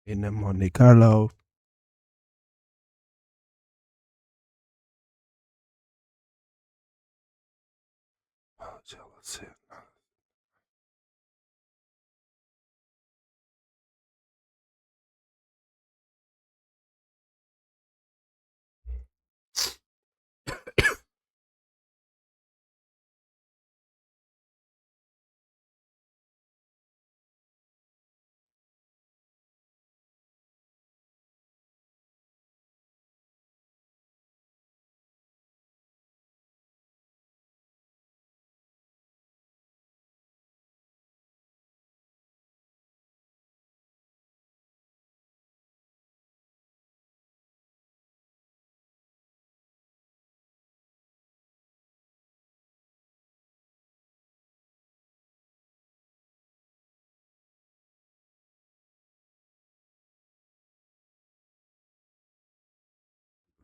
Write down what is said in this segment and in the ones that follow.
in the Monte Carlo. So let's see.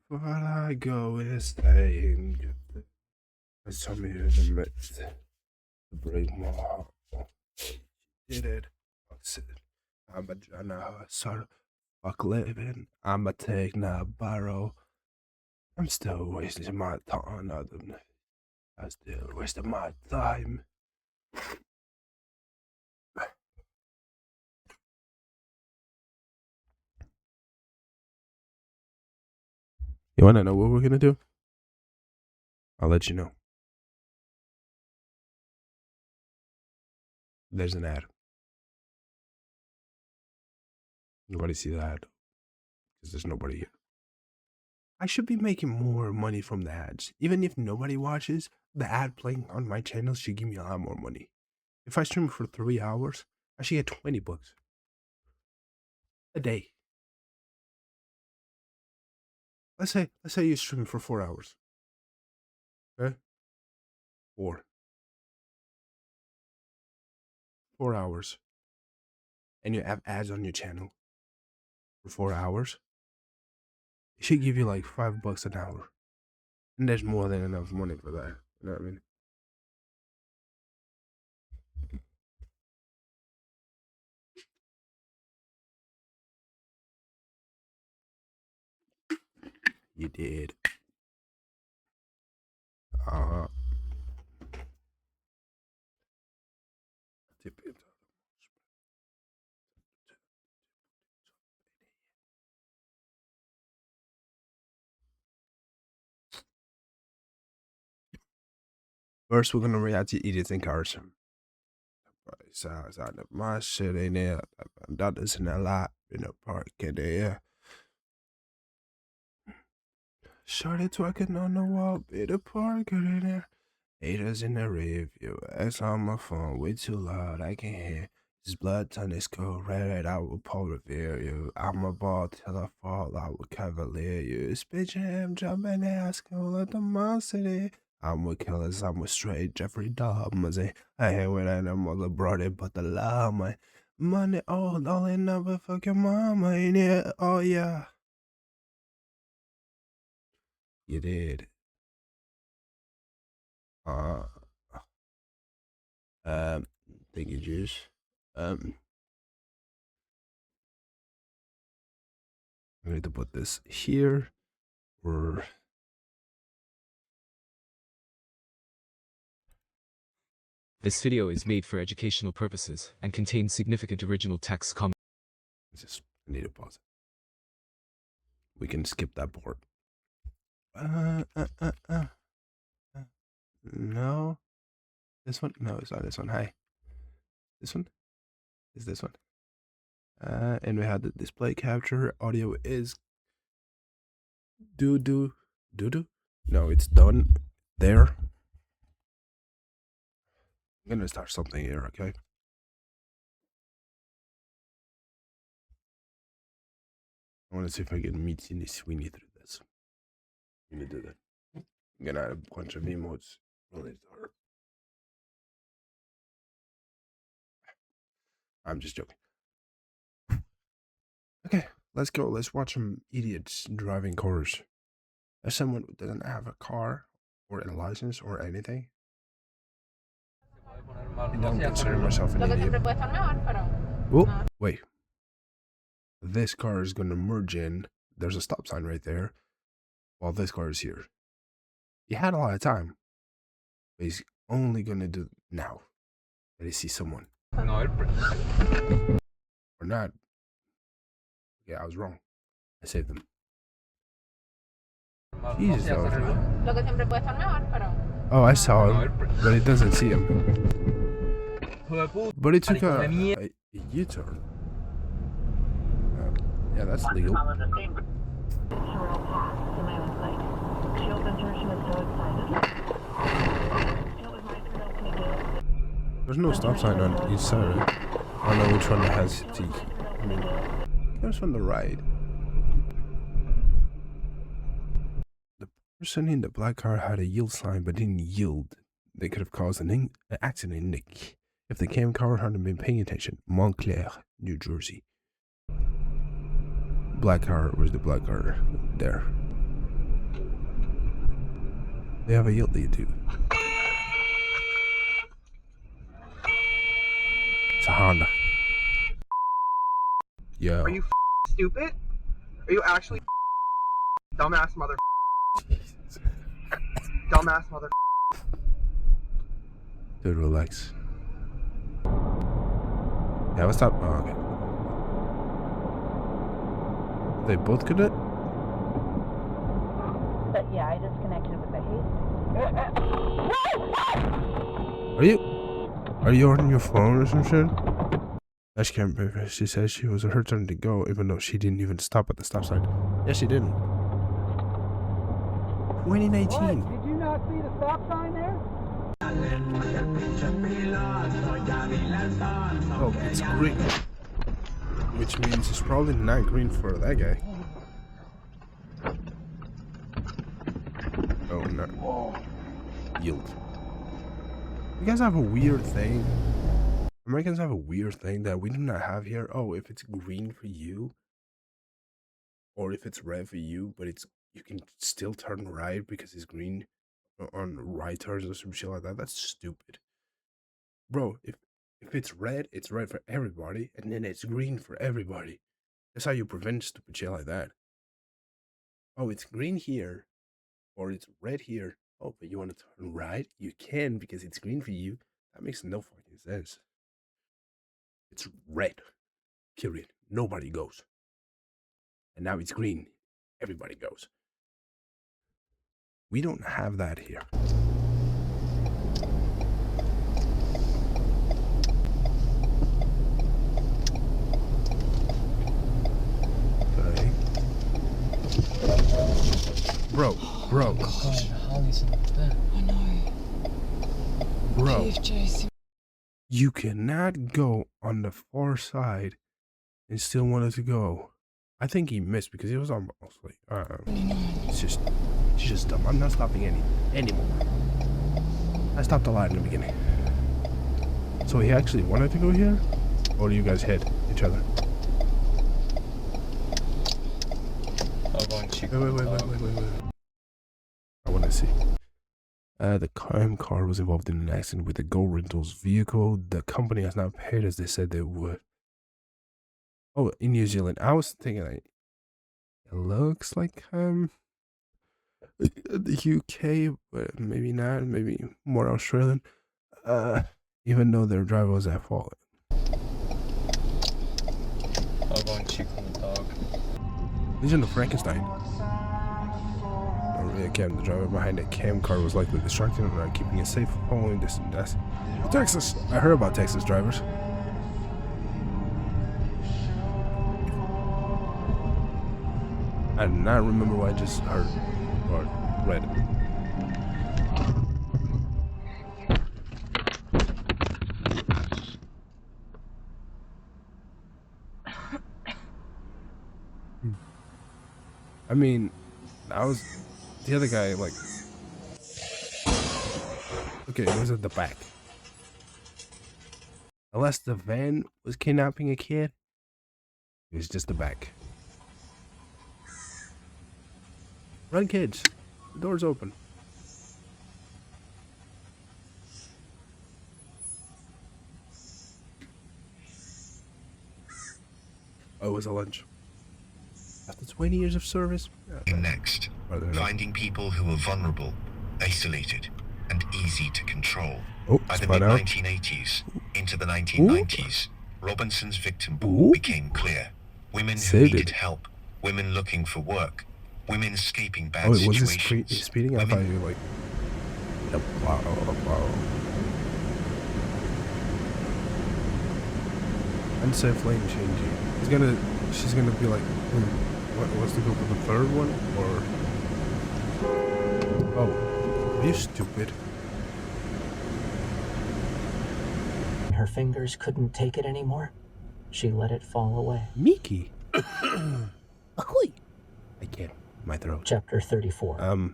While I go and stay and get the some here in the midst to break my heart. Did it? I said, I'm a Jana, sort of fuck living. I'm a take now borrow. I'm still wasting my time. I still wasting my time. You wanna know what we're gonna do? I'll let you know. There's an ad. Nobody see the ad because there's nobody here. I should be making more money from the ads. Even if nobody watches, the ad playing on my channel should give me a lot more money. If I stream for 3 hours, I should get $20 a day. Let's say you stream for 4 hours. Okay? 4 hours. And you have ads on your channel for 4 hours. It should give you like $5 an hour. And there's more than enough money for that. You know what I mean? You did. First, we're gonna react to Edith and Carson. Sounds out of my shit ain't there. That is in a lot in the park in there. Shorty twerking on the wall, be the park in there. Haters in the review, X on my phone, way too loud, I can hear. His blood turn this cold red, I will Paul revere you. I'm a ball till I fall, I will cavalier you. Spit your him, jumping ass, cool at the monster. I'm with killers, I'm with straight Jeffrey Dahmer. I hate when I mother brought it, but the love, my money all in number, fuck your mama, in it, oh yeah. You did. Thank you, Juice. I need to put this here, or This video is made for educational purposes and contains significant original text comments. just I need to pause it. We can skip that part. No, this one. No, it's not this one. Hi, this one is this one. And we had the display capture. Audio is do. No, it's done there. I'm gonna start something here, okay? I want to see if I can meet Cindy Sweeney through this. I'm gonna do that. I'm gonna add a bunch of emotes related to her. I'm just joking. Okay, let's go. Let's watch some idiots driving cars. As someone who doesn't have a car or a license or anything, I don't consider myself an idiot. Oh, wait. this car is going to merge in. There's a stop sign right there, while this car is here. He had a lot of time, but he's only going to do now that he sees someone. No, Or not. Yeah, I was wrong. I saved them. Jesus, that was loud. Oh, I saw him, but it doesn't see him. But it took a U-turn. Yeah, that's legal. There's no stop sign on each side, right? I don't know which one that has T. I mean, there's on the right. The person in the black car had a yield sign but didn't yield. They could have caused an accident if the cam car hadn't been paying attention. Montclair, New Jersey. Black car was the black car there. They have a yield lead too. It's a Honda. Yo. Are you stupid? Are you actually dumbass mother? Dumbass mother. Dude, relax. Yeah, let's stop. Oh, okay. They both could it? But yeah, I disconnected with the haste. Are you on your phone or some shit? Dash cam, she says she was her turn to go, even though she didn't even stop at the stop sign. Yes, she didn't. 2019. What? Did you not see the stop sign there? Oh, it's green. Which means it's probably not green for that guy. Oh, no. Yield. You guys have a weird thing. Americans have a weird thing that we do not have here. Oh, if it's green for you, or if it's red for you, but you can still turn right because it's green on right turns or some shit like that. That's stupid. Bro, if it's red for everybody, and then it's green for everybody. That's how you prevent stupid shit like that. Oh, it's green here, or it's red here. Oh, but you want to turn right? You can because it's green for you. That makes no fucking sense. It's red. Period. Nobody goes. And now it's green. Everybody goes. We don't have that here. Okay. Bro. God, Holly's in the bed. I know. Bro. PFJ. You cannot go on the far side and still want us to go. I think he missed because he was almost like, she's just dumb. I'm not stopping anymore. I stopped a lot in the beginning. So he actually wanted to go here? Or do you guys hit each other? Wait. I want to see. The car was involved in an accident with the Go Rentals vehicle. The company has not paid as they said they would. Oh, in New Zealand. I was thinking like, it looks like the UK, but maybe not. Maybe more Australian. Even though their driver was at fault. I'll go and check on the dog. He's in the Frankenstein. Again, the driver behind the cam car was likely distracted and not keeping it safe, following this and that. Texas. I heard about Texas drivers. I do not remember what I just heard or read. I mean, I was the other guy, like, okay, it was at the back. Unless the van was kidnapping a kid, it was just the back. Run, kids. The door's open. Oh, it was a lunch. after 20 years of service. Next, finding people who are vulnerable, isolated, and easy to control. By the mid-1980s into the 1990s, Robinson's victim pool became clear. Women who needed help, women looking for work, women escaping bad situations. Was he speeding? I thought you were like... Wow. Unsafe lane changing. She's gonna be like, wants to go for the third one? Or... Oh, are you stupid? Her fingers couldn't take it anymore. She let it fall away. Miki. Ahoy. I can't. My throat. Chapter 34.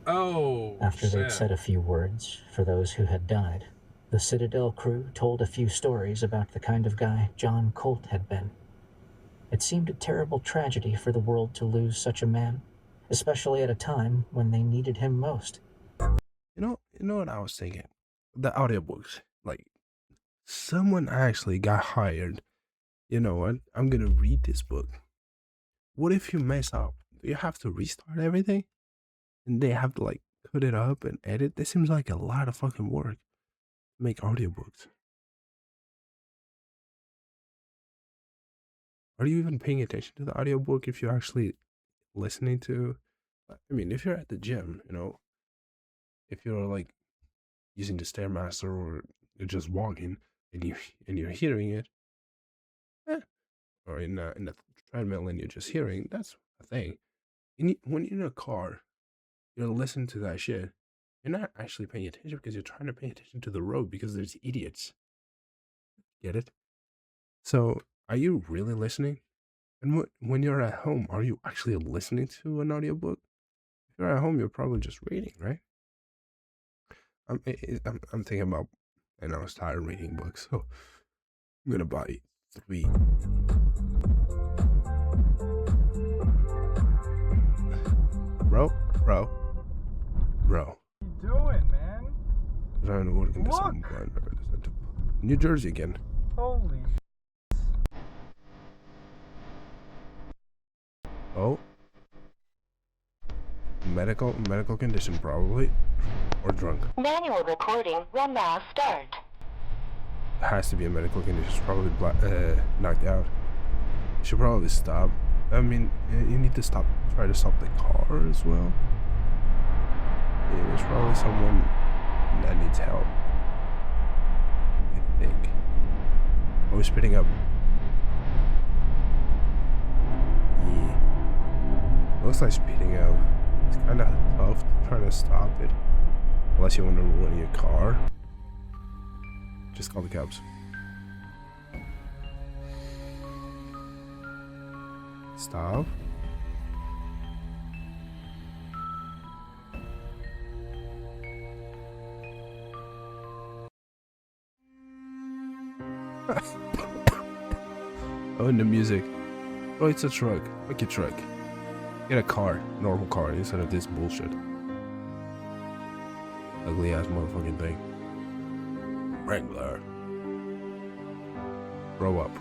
Oh, After they'd said a few words for those who had died, the Citadel crew told a few stories about the kind of guy John Colt had been. It seemed a terrible tragedy for the world to lose such a man, especially at a time when they needed him most. You know what I was thinking? The audiobooks. Like, someone actually got hired. You know what? I'm gonna read this book. What if you mess up? Do you have to restart everything? And they have to, like, put it up and edit? This seems like a lot of fucking work. Make audiobooks. Are you even paying attention to the audiobook if you're actually listening to... I mean, if you're at the gym, you know, if you're, like, using the Stairmaster or you're just walking and you're hearing it, or in the treadmill and you're just hearing, that's a thing. When you're in a car, you're listening to that shit. You're not actually paying attention because you're trying to pay attention to the road because there's idiots. Get it? So, are you really listening? And when you're at home, are you actually listening to an audiobook? If you're at home, you're probably just reading, right? I'm thinking about, and I was tired of reading books, so I'm gonna buy 3. Bro. What are you doing, man? I'm trying to work into something. New Jersey again. Holy Oh. Medical condition, probably. Or drunk. Manual recording will now start. It has to be a medical condition. She's probably knocked out. Should probably stop. I mean, you need to try to stop the car as well. Yeah, there's probably someone that needs help, I think. Oh, he's speeding up. Yeah. Looks like speeding up. It's kind of tough to try to stop it. Unless you want to ruin your car. Just call the cops. Stop. Oh, and the music. Oh, it's a truck. Make a truck. Get a car. Normal car instead of this bullshit. Ugly ass motherfucking thing. Wrangler. Grow up.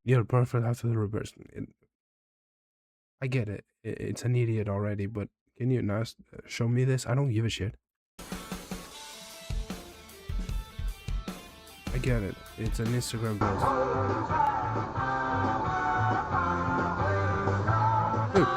You're perfect after the reverse. I get it. It's an idiot already, but can you not show me this? I don't give a shit. I get it. It's an Instagram post. Dude.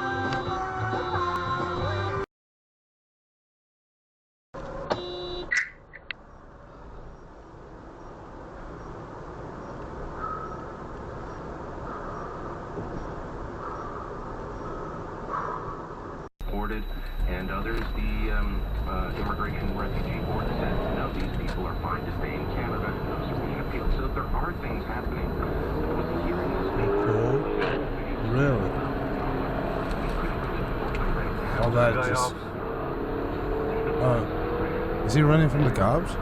And others, the Immigration Refugee Board says, no, these people are fine to stay in Canada. Those are being appealed. So there are things happening. There was a hearing this week. Really? All that just... is he running from the cops? I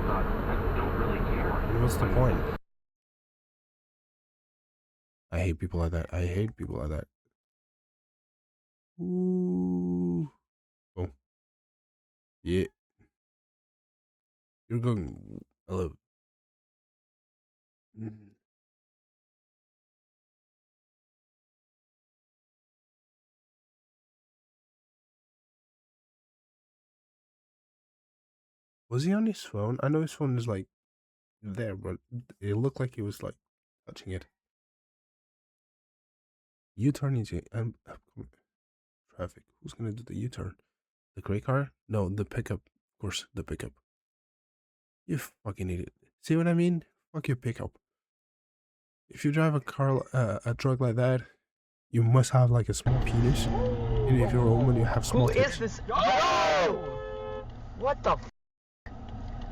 thought, I don't really care. What's the point? I hate people like that. I hate people like that. Ooh. Oh. Yeah. You're going. Hello. Mm. Was he on his phone? I know his phone is like there, but it looked like he was like touching it. U-turn is traffic. Who's gonna do the U-turn? The gray car? No, the pickup. Of course, the pickup. You fucking idiot. See what I mean? Fuck your pickup. If you drive a car, a truck like that, you must have like a small penis. And if you're a woman, you have small tits. Who is this? Yo! What the f?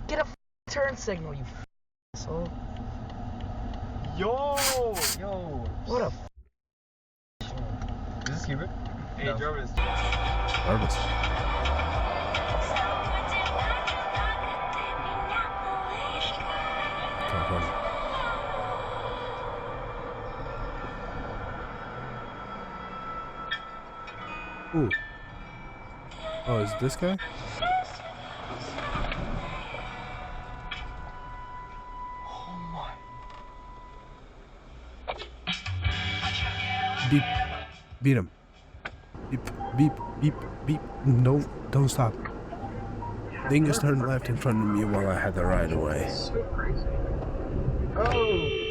Get a turn signal, you asshole. Yo! What a Is this Cuban? Hey, no. Jarvis. Jarvis. California. Ooh. Oh, is this guy? Oh my. Beep. Beat him. Beep, beep, beep, beep. No, don't stop. Dingus turned left in front of me while I had the right of way. So crazy. Oh!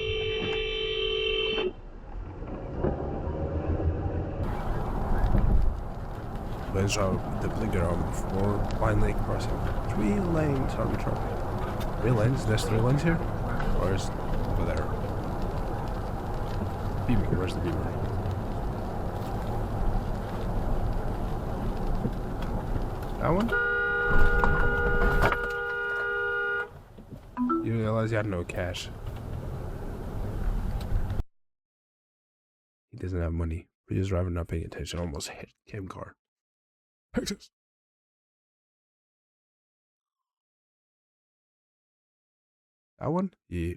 Let's drop the blinker on before finally crossing. 3 lanes are we dropping? 3 lanes? There's 3 lanes here? Or is over there? Beamer, where's the beamer? That one? You realize you had no cash. He doesn't have money. We're just driving, not paying attention. Almost hit Kim car. Texas. That one? Yeah.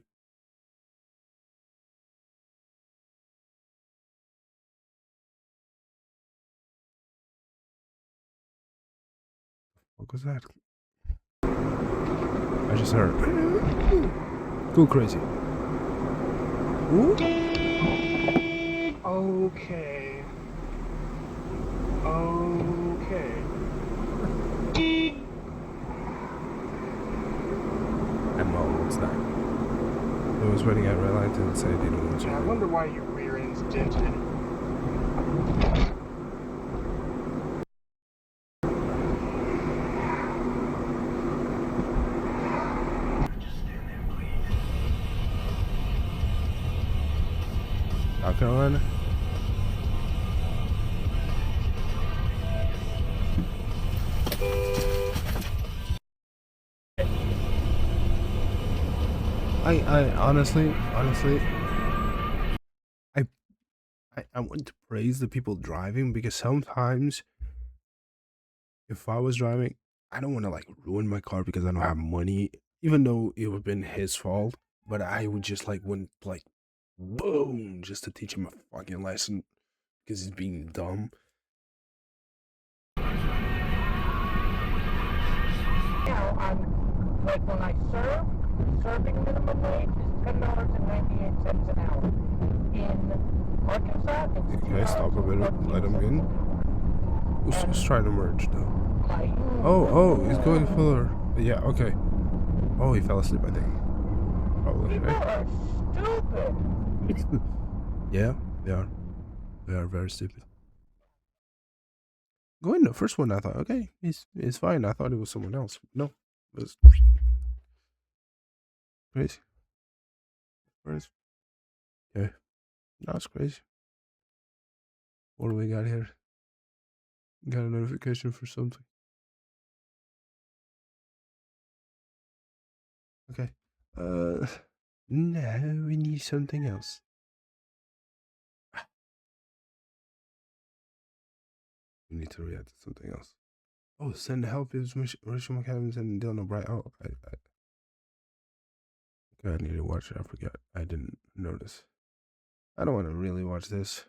What was that? I just heard. Go crazy. Ooh. Okay. Okay. And mom, what's that? It was waiting at red light and said they didn't want you. I wonder why your rear end's dented. South Carolina? I honestly, I want to praise the people driving because sometimes if I was driving, I don't want to like ruin my car because I don't have money, even though it would have been his fault. But I would just like wouldn't like boom just to teach him a fucking lesson because he's being dumb. Now, I'm like when I serve, serving minimum wage is $10.98 an hour. In Arkansas, it's Can I stop a bit and let him in? Who's trying to merge though? Oh, he's going further. Yeah, okay. Oh, he fell asleep, I think. Probably, People right? are stupid. Yeah, they are. They are very stupid. Going the first one, I thought, okay, he's fine. I thought it was someone else. No, it was crazy. Crazy. Okay, that's crazy. What do we got here? Got a notification for something. Okay. No, we need something else. We need to react to something else. Oh, send help is Rachel McAdams and Dylan O'Brien. Oh, okay, I need to watch it. I forgot. I didn't notice. I don't want to really watch this.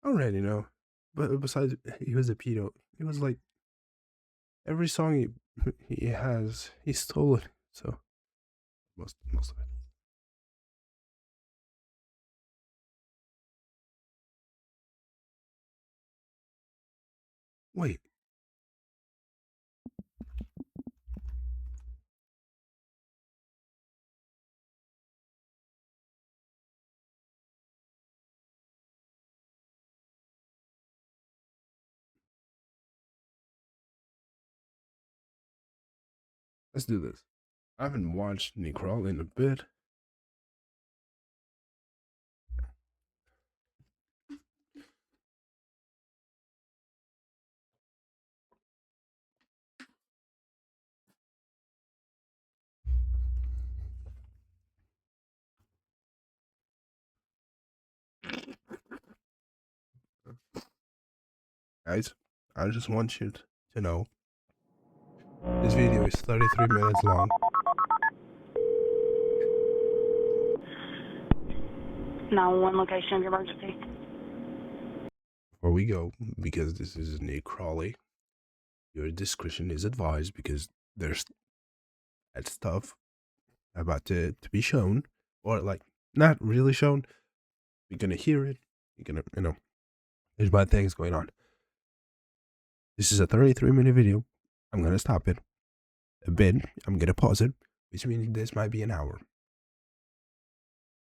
I already know. But besides, he was a pedo. It was like every song he has, he stole it. So most of it. Wait. Let's do this. I haven't watched Necrawl in a bit. Guys, I just want you to know this video is 33 minutes long. 911 location of your emergency. Before we go, because this is Nick Crawley, your discretion is advised because there's that stuff about to be shown, or like not really shown. You're gonna hear it. You're gonna, there's bad things going on. This is a 33-minute video. I'm gonna stop it a bit. I'm gonna pause it, which means this might be an hour.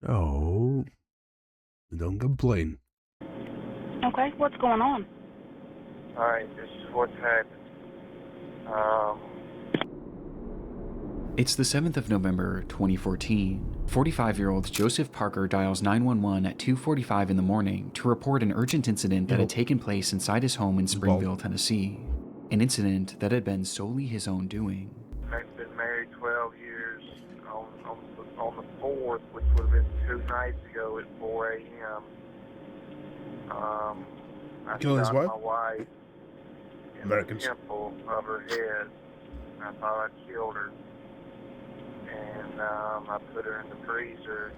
Oh, don't complain. Okay, what's going on? Alright, this is what's happened. It's the 7th of November, 2014. 45-year-old Joseph Parker dials 911 at 2:45 in the morning to report an urgent incident that had taken place inside his home in Springville, Tennessee. An incident that had been solely his own doing. I've been married 12 years. On the 4th, which would have been 2 nights ago at 4 a.m. I shot my wife in the temple of her head. I thought I killed her. And I put her in the freezer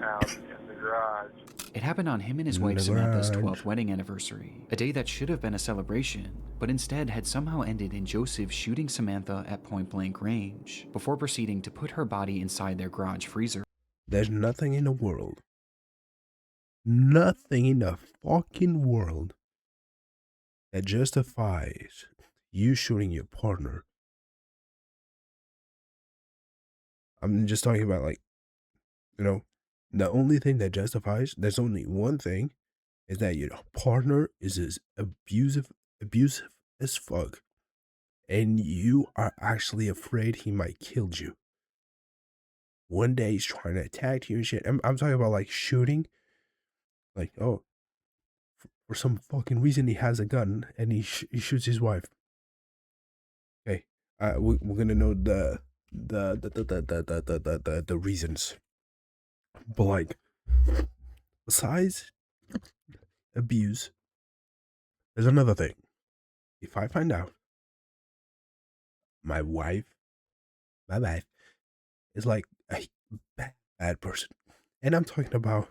out in the garage. It happened on him and his wife Samantha's 12th wedding anniversary, a day that should have been a celebration, but instead had somehow ended in Joseph shooting Samantha at point-blank range, before proceeding to put her body inside their garage freezer. There's nothing in the world, nothing in the fucking world that justifies you shooting your partner. I'm just talking about, like, the only thing that justifies, there's only one thing, is that your partner is as abusive as fuck, and you are actually afraid he might kill you. One day he's trying to attack you and shit. I'm talking about, like, shooting. Like, oh, for some fucking reason he has a gun and he shoots his wife. Okay, we're gonna know the reasons. But, like, besides abuse, there's another thing. If I find out my wife is like a bad person, and I'm talking about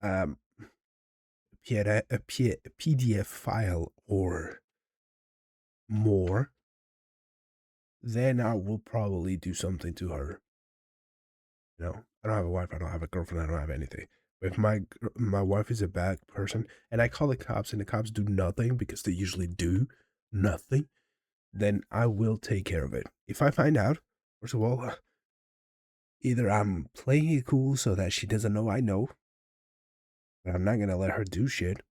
a PDF file or more, then I will probably do something to her. I don't have a wife, I don't have a girlfriend, I don't have anything. But if my wife is a bad person, and I call the cops, and the cops do nothing, because they usually do nothing, then I will take care of it. If I find out, first of all, either I'm playing it cool so that she doesn't know I know, but I'm not gonna let her do shit.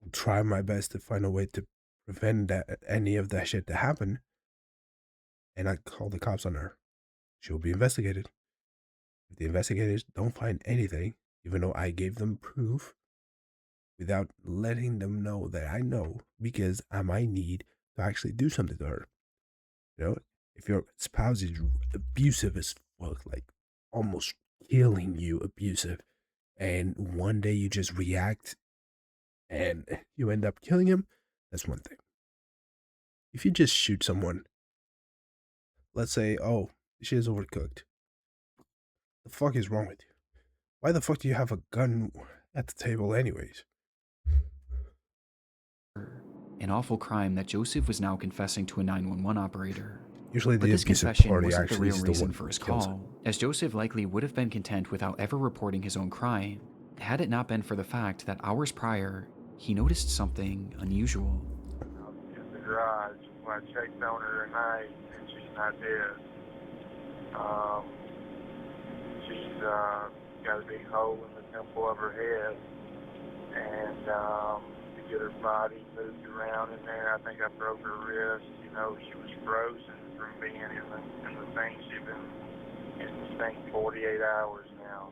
I'll try my best to find a way to prevent any of that shit to happen, and I call the cops on her. She'll be investigated. If the investigators don't find anything, even though I gave them proof, without letting them know that I know, because I might need to actually do something to her. If your spouse is abusive as fuck, like almost killing you abusive, and one day you just react and you end up killing him, that's one thing. If you just shoot someone, let's say, oh, she is overcooked. The fuck is wrong with you? Why the fuck do you have a gun at the table anyways. An awful crime that Joseph was now confessing to a 911 operator. Usually But the this abusive confession party wasn't the actually real is the reason one for his who kills call, him. as Joseph likely would have been content without ever reporting his own crime, had it not been for the fact that hours prior, he noticed something unusual. In the garage, when I checked on her tonight, and she's not dead. She's got a big hole in the temple of her head, and to get her body moved around in there, I think I broke her wrist. You know, she was frozen from being in the thing. She's been in this thing 48 hours now.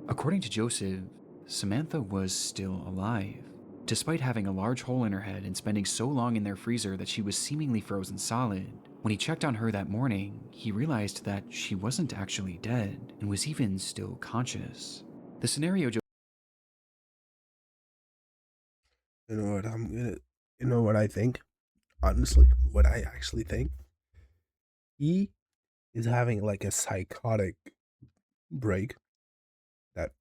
According to Joseph, Samantha was still alive, despite having a large hole in her head and spending so long in their freezer that she was seemingly frozen solid. When he checked on her that morning, he realized that she wasn't actually dead and was even still conscious. The scenario You know what I think? Honestly, what I actually think? He is having like a psychotic break that,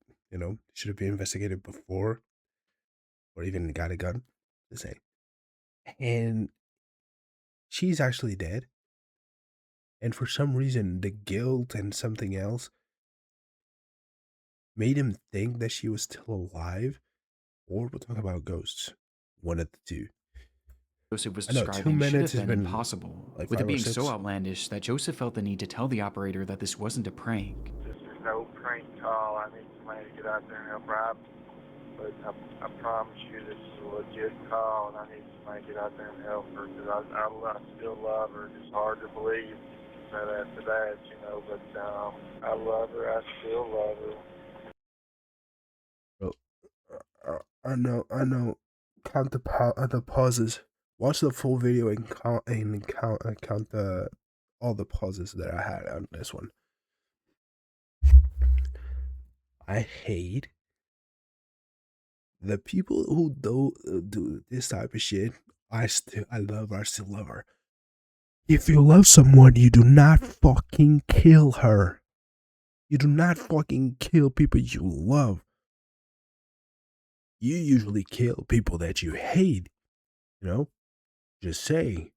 should have been investigated before or even got a gun to say. And she's actually dead. And for some reason, the guilt and something else made him think that she was still alive, or we're talking about ghosts. One of the two. Joseph was I know 2 describing should minutes have has been been impossible, like with it 5 or being 6. so outlandish that Joseph felt the need to tell the operator that this wasn't a prank. This is no prank call. I need somebody to get out there and help her. But I promise you, this is a legit call, and I need somebody to get out there and help her, because I still love her. It's hard to believe that after that, but I love her. I still love her. I know. Count the pauses. Watch the full video and count all the pauses that I had on this one. I hate the people who do this type of shit. I still love her. If you love someone, you do not fucking kill her. You do not fucking kill people you love. You usually kill people that you hate, just say,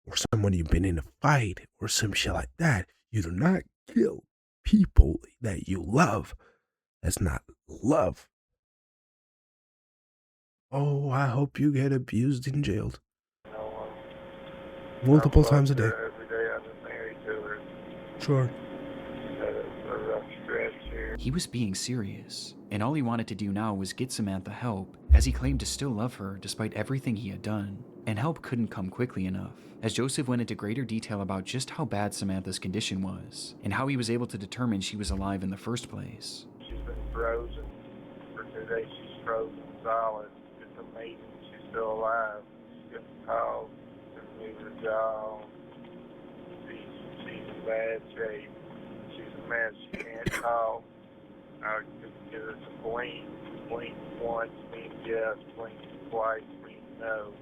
or someone you've been in a fight or some shit like that. You do not kill people that you love. That's not love. Oh, I hope you get abused and jailed. Multiple times a day. Every day I've been married to her. Sure. She's had a rough stretch here. He was being serious, and all he wanted to do now was get Samantha help, as he claimed to still love her despite everything he had done. And help couldn't come quickly enough, as Joseph went into greater detail about just how bad Samantha's condition was, and how he was able to determine she was alive in the first place. She's been frozen. For 2 days she's frozen solid. It's amazing she's still alive. She's getting called to move her jaw. She's in bad shape. She's a mess. She can't talk. I could get her to blink. Blink once means yes. Blink twice means no.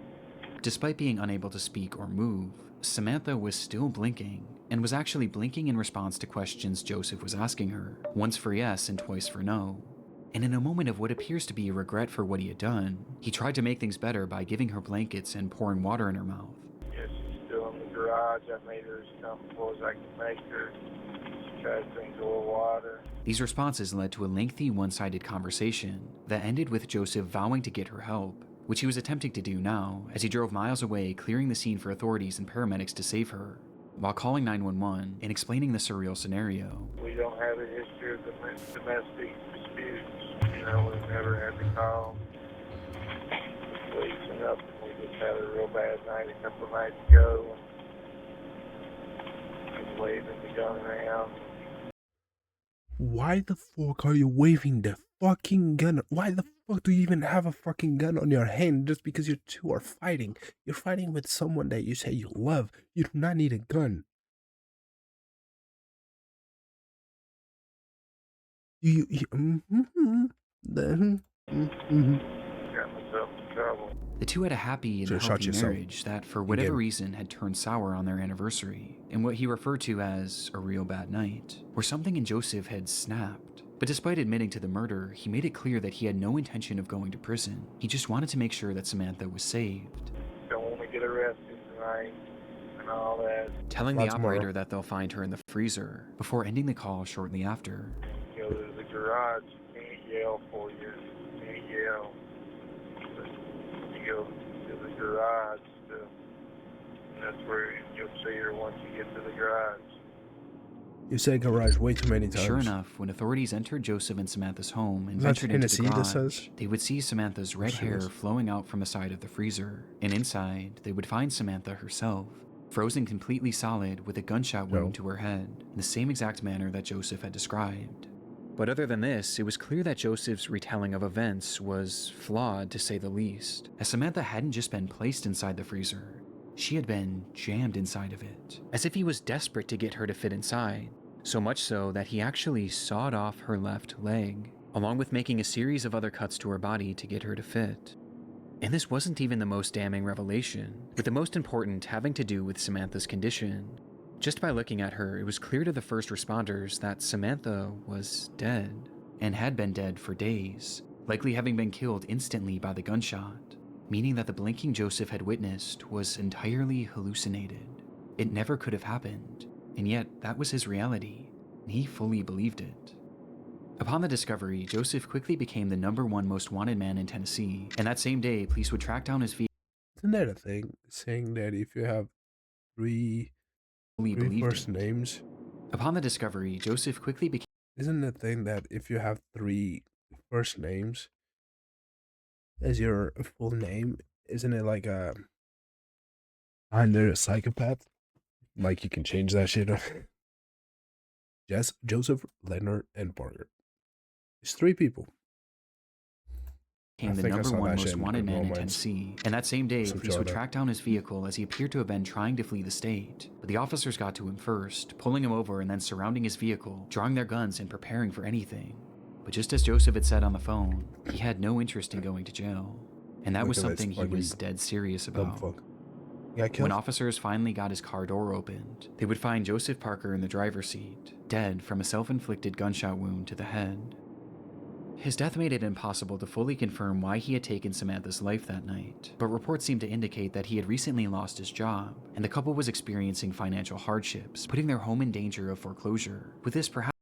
Despite being unable to speak or move, Samantha was still blinking, and was actually blinking in response to questions Joseph was asking her, once for yes and twice for no. And in a moment of what appears to be a regret for what he had done, he tried to make things better by giving her blankets and pouring water in her mouth. Yes, she's still in the garage. I made her as comfortable as I can make her. She tried to drink a little water. These responses led to a lengthy one-sided conversation that ended with Joseph vowing to get her help, which he was attempting to do now as he drove miles away, clearing the scene for authorities and paramedics to save her, while calling 911 and explaining the surreal scenario. We don't have a history of domestic disputes. We've never had to call the police and nothing. We just had a real bad night a couple of nights ago. I was waving the gun around. Why the fuck are you waving the fucking gun? Why the fuck do you even have a fucking gun on your hand just because you two are fighting? You're fighting with someone that you say you love. You do not need a gun. Got myself in trouble. The two had a happy and healthy marriage that, for whatever reason, had turned sour on their anniversary, in what he referred to as a real bad night, where something in Joseph had snapped, But despite admitting to the murder, he made it clear that he had no intention of going to prison. He just wanted to make sure that Samantha was saved. Don't want to get arrested tonight and all that. Telling the operator that they'll find her in the freezer before ending the call shortly after. You go to the garage, you can't yell for you. You can't yell. But you go to the garage, and that's where you'll see her once you get to the garage. You said garage way too many times. Sure enough, when authorities entered Joseph and Samantha's home and ventured into the garage, they would see Samantha's red hair flowing out from the side of the freezer. And inside, they would find Samantha herself, frozen completely solid with a gunshot wound to her head, in the same exact manner that Joseph had described. But other than this, it was clear that Joseph's retelling of events was flawed, to say the least, as Samantha hadn't just been placed inside the freezer. She had been jammed inside of it, as if he was desperate to get her to fit inside, so much so that he actually sawed off her left leg, along with making a series of other cuts to her body to get her to fit. And this wasn't even the most damning revelation, with the most important having to do with Samantha's condition. Just by looking at her, it was clear to the first responders that Samantha was dead, and had been dead for days, likely having been killed instantly by the gunshot, meaning that the blinking Joseph had witnessed was entirely hallucinated. It never could have happened, and yet that was his reality, and he fully believed it. Upon the discovery, Joseph quickly became the #1 most wanted man in Tennessee, and that same day, police would track down his vehicle. Isn't that a thing, saying that if you have three first names? Upon the discovery, Joseph quickly became... Isn't the thing that if you have 3 first names as your full name, isn't it like a under a psychopath? Like you can change that shit up. Joseph, Leonard, and Parker. It's 3 people. Became the #1 most wanted man in Tennessee, and that same day, police would track down his vehicle as he appeared to have been trying to flee the state. But the officers got to him first, pulling him over and then surrounding his vehicle, drawing their guns and preparing for anything. But just as Joseph had said on the phone, he had no interest in going to jail, and that was something he was dead serious about. When officers finally got his car door opened, they would find Joseph Parker in the driver's seat, dead from a self-inflicted gunshot wound to the head. His death made it impossible to fully confirm why he had taken Samantha's life that night, but reports seemed to indicate that he had recently lost his job, and the couple was experiencing financial hardships, putting their home in danger of foreclosure. With this perhaps...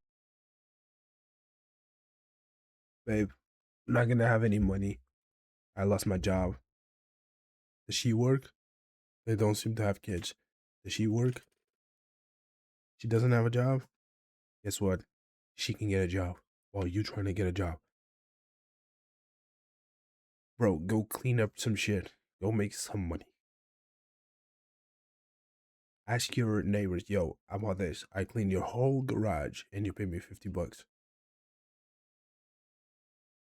Babe, I'm not gonna have any money. I lost my job. Does she work? They don't seem to have kids. Does she work? She doesn't have a job? Guess what? She can get a job while you trying to get a job. Bro, go clean up some shit. Go make some money. Ask your neighbors, yo, how about this? I clean your whole garage and you pay me $50.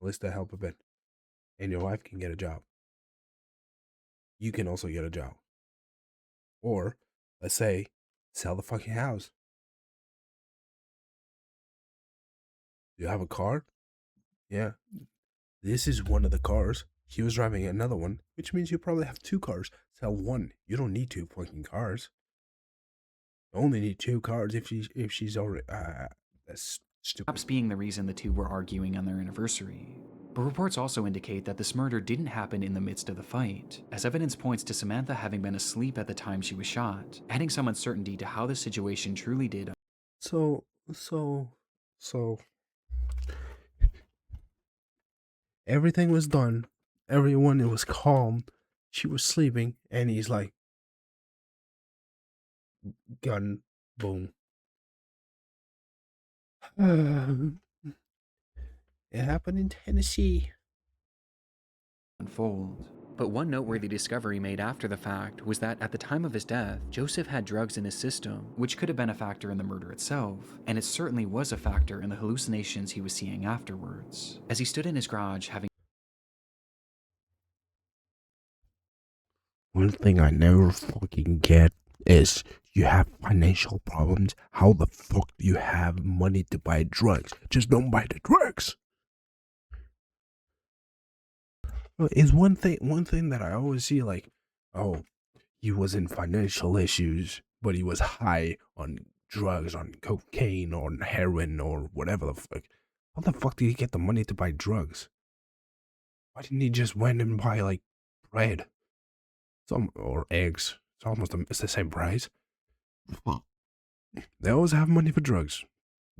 Let's that help a bit. And your wife can get a job. You can also get a job. Or, let's say, sell the fucking house. Do you have a car? Yeah. This is one of the cars. He was driving another one, which means you probably have 2 cars. Sell one. You don't need 2 fucking cars. You only need 2 cars if she's already... that's stupid. Perhaps being the reason the two were arguing on their anniversary. But reports also indicate that this murder didn't happen in the midst of the fight, as evidence points to Samantha having been asleep at the time she was shot, adding some uncertainty to how the situation truly did. So... Everything was done. Everyone, it was calm. She was sleeping, and he's like, gun, boom. It happened in Tennessee. Unfold. But one noteworthy discovery made after the fact was that at the time of his death, Joseph had drugs in his system, which could have been a factor in the murder itself, and it certainly was a factor in the hallucinations he was seeing afterwards. As he stood in his garage having... One thing I never fucking get is you have financial problems. How the fuck do you have money to buy drugs? Just don't buy the drugs. Is one thing that I always see, like, oh, he was in financial issues, but he was high on drugs, on cocaine or heroin or whatever the fuck. How the fuck did he get the money to buy drugs? Why didn't he just went and buy like bread? Or eggs. It's the same price. They always have money for drugs.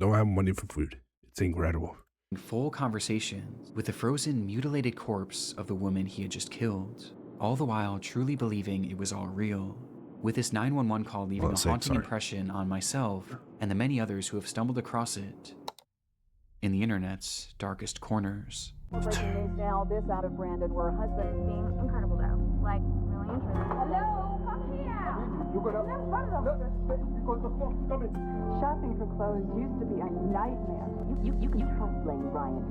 Don't have money for food. It's incredible. Full conversations with the frozen, mutilated corpse of the woman he had just killed, all the while truly believing it was all real. With this 911 call leaving a haunting impression on myself and the many others who have stumbled across it in the internet's darkest corners. Breaking news now, this out of Brandon, where a husband is being incredible though. Like, really interesting. Hello, come here. Shopping for clothes used to be a nightmare. You hustling, Ryan.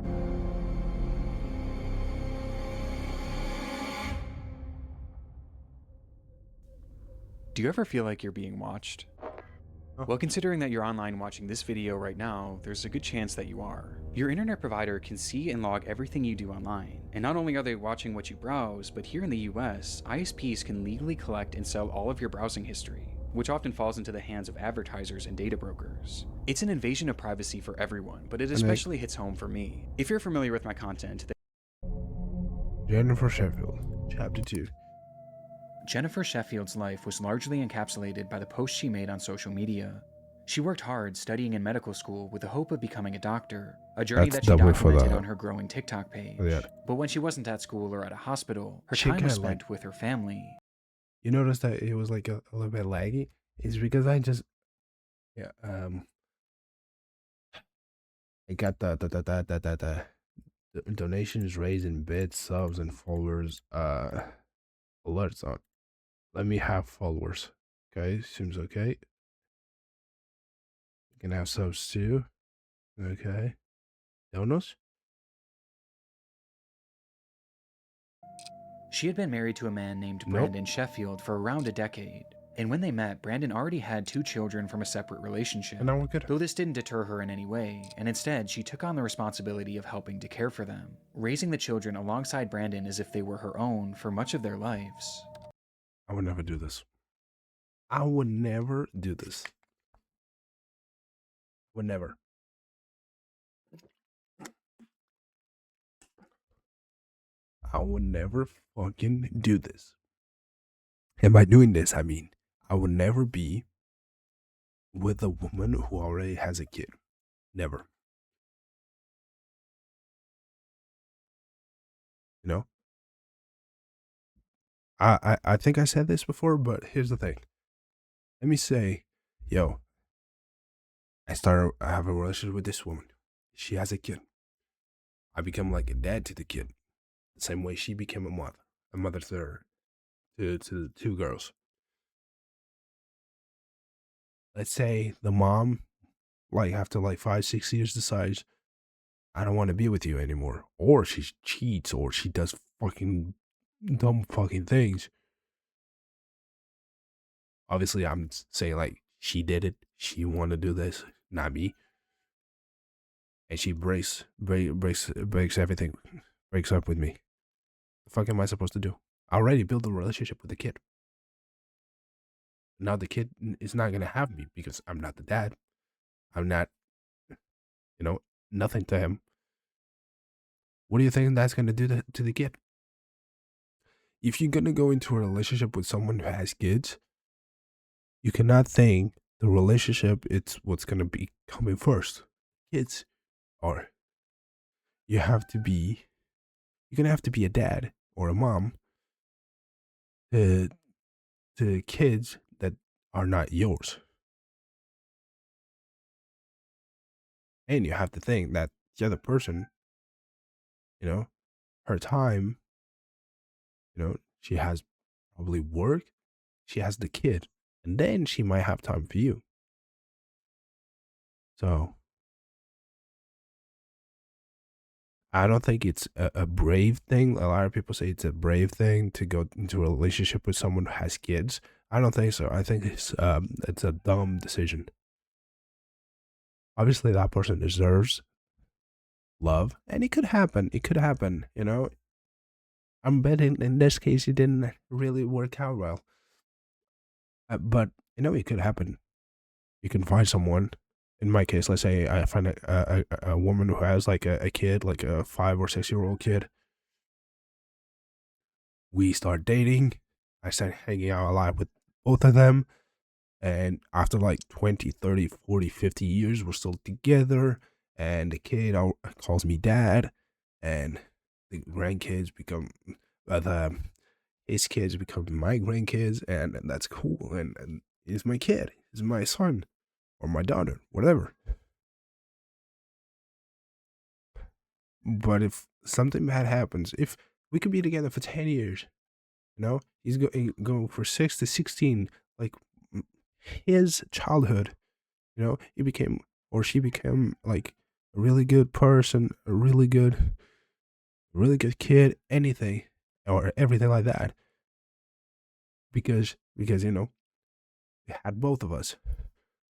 Do you ever feel like you're being watched? Well, considering that you're online watching this video right now, there's a good chance that you are. Your internet provider can see and log everything you do online. And not only are they watching what you browse, but here in the US, ISPs can legally collect and sell all of your browsing history, which often falls into the hands of advertisers and data brokers. It's an invasion of privacy for everyone, but it especially hits home for me. If you're familiar with my content, Jennifer Sheffield, Chapter 2. Jennifer Sheffield's life was largely encapsulated by the posts she made on social media. She worked hard studying in medical school with the hope of becoming a doctor, a journey that she documented on her growing TikTok page. But when she wasn't at school or at a hospital, her time was spent with her family. You notice that it was like a little bit laggy? It's because I just... Yeah, I got the donations raised in bits, subs, and followers, alerts on. Let me have followers. Okay, seems okay. You can have subs too. Okay. Donos? She had been married to a man named Brandon Sheffield for around a decade. And when they met, Brandon already had 2 children from a separate relationship. And now we're good. Though this didn't deter her in any way, and instead she took on the responsibility of helping to care for them, raising the children alongside Brandon as if they were her own for much of their lives. I would never do this. I would never do this. Would never. I would never fucking do this. And by doing this, I mean, I would never be with a woman who already has a kid. Never. You know? I think I said this before, but here's the thing. Let me say, yo, I have a relationship with this woman. She has a kid. I become like a dad to the kid. The same way she became a mother to her, to the 2 girls. Let's say the mom, like after like 5-6 years, decides, I don't want to be with you anymore. Or she cheats, or she does fucking dumb fucking things. Obviously, I'm saying like she did it. She wanted to do this, not me. And she breaks everything, breaks up with me. What the fuck am I supposed to do? I already built a relationship with the kid. Now the kid is not gonna have me because I'm not the dad. I'm not, nothing to him. What do you think that's gonna do to the kid? If you're gonna go into a relationship with someone who has kids, you cannot think the relationship it's what's gonna be coming first. Kids are. You're gonna have to be a dad or a mom to kids that are not yours. And you have to think that the other person, her time, she has probably work, she has the kid, and then she might have time for you. So, I don't think it's a brave thing. A lot of people say it's a brave thing to go into a relationship with someone who has kids. I don't think so. I think it's a dumb decision. Obviously, that person deserves love, and it could happen. It could happen, I'm betting in this case it didn't really work out well. But, it could happen. You can find someone in my case, let's say I find a woman who has like a kid, like a 5 or 6 year old kid. We start dating. I start hanging out a lot with both of them. And after like 20, 30, 40, 50 years, we're still together. And the kid calls me dad. And the grandkids become, his kids become my grandkids. And that's cool. And he's my kid. He's my son. Or my daughter. Whatever. But if something bad happens, if we could be together for 10 years, you know, he's going for 6 to 16, like his childhood, you know, he became, or she became like a really good person, a really good kid, anything, or everything like that. Because, you know, we had both of us.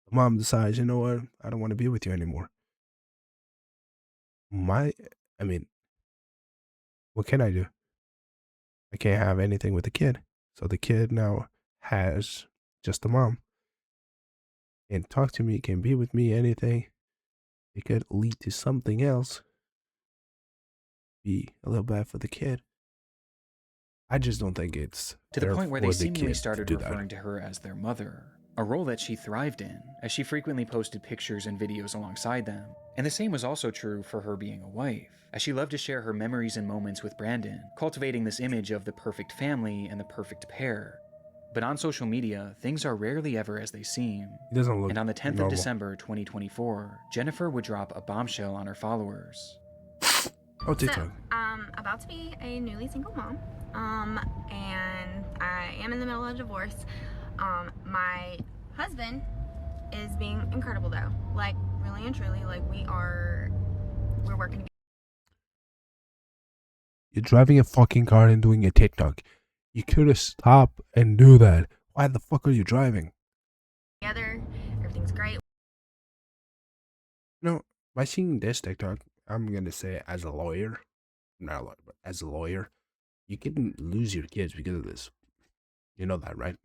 The mom decides, you know what, I don't want to be with you anymore. I mean, what can I do? I can't have anything with the kid. So the kid now has just the mom. Can't talk to me, can't be with me, anything. It could lead to something else. Be a little bad for the kid. I just don't think it's to the point where they seemingly started referring to her as their mother, a role that she thrived in, as she frequently posted pictures and videos alongside them. And the same was also true for her being a wife, as she loved to share her memories and moments with Brandon, cultivating this image of the perfect family and the perfect pair. But on social media, things are rarely ever as they seem. It doesn't look and on the 10th normal. of December 2024, Jennifer would drop a bombshell on her followers. Oh, TikTok. So, about to be a newly single mom, and I am in the middle of a divorce. My husband is being incredible though, like really and truly, like we're working together. You're driving a fucking car and doing a TikTok. You could have stopped and do that. Why the fuck are you driving? Everything's great. No, by seeing this TikTok, I'm gonna say as a lawyer, not a lawyer, but as a lawyer, you can lose your kids because of this. You know that, right?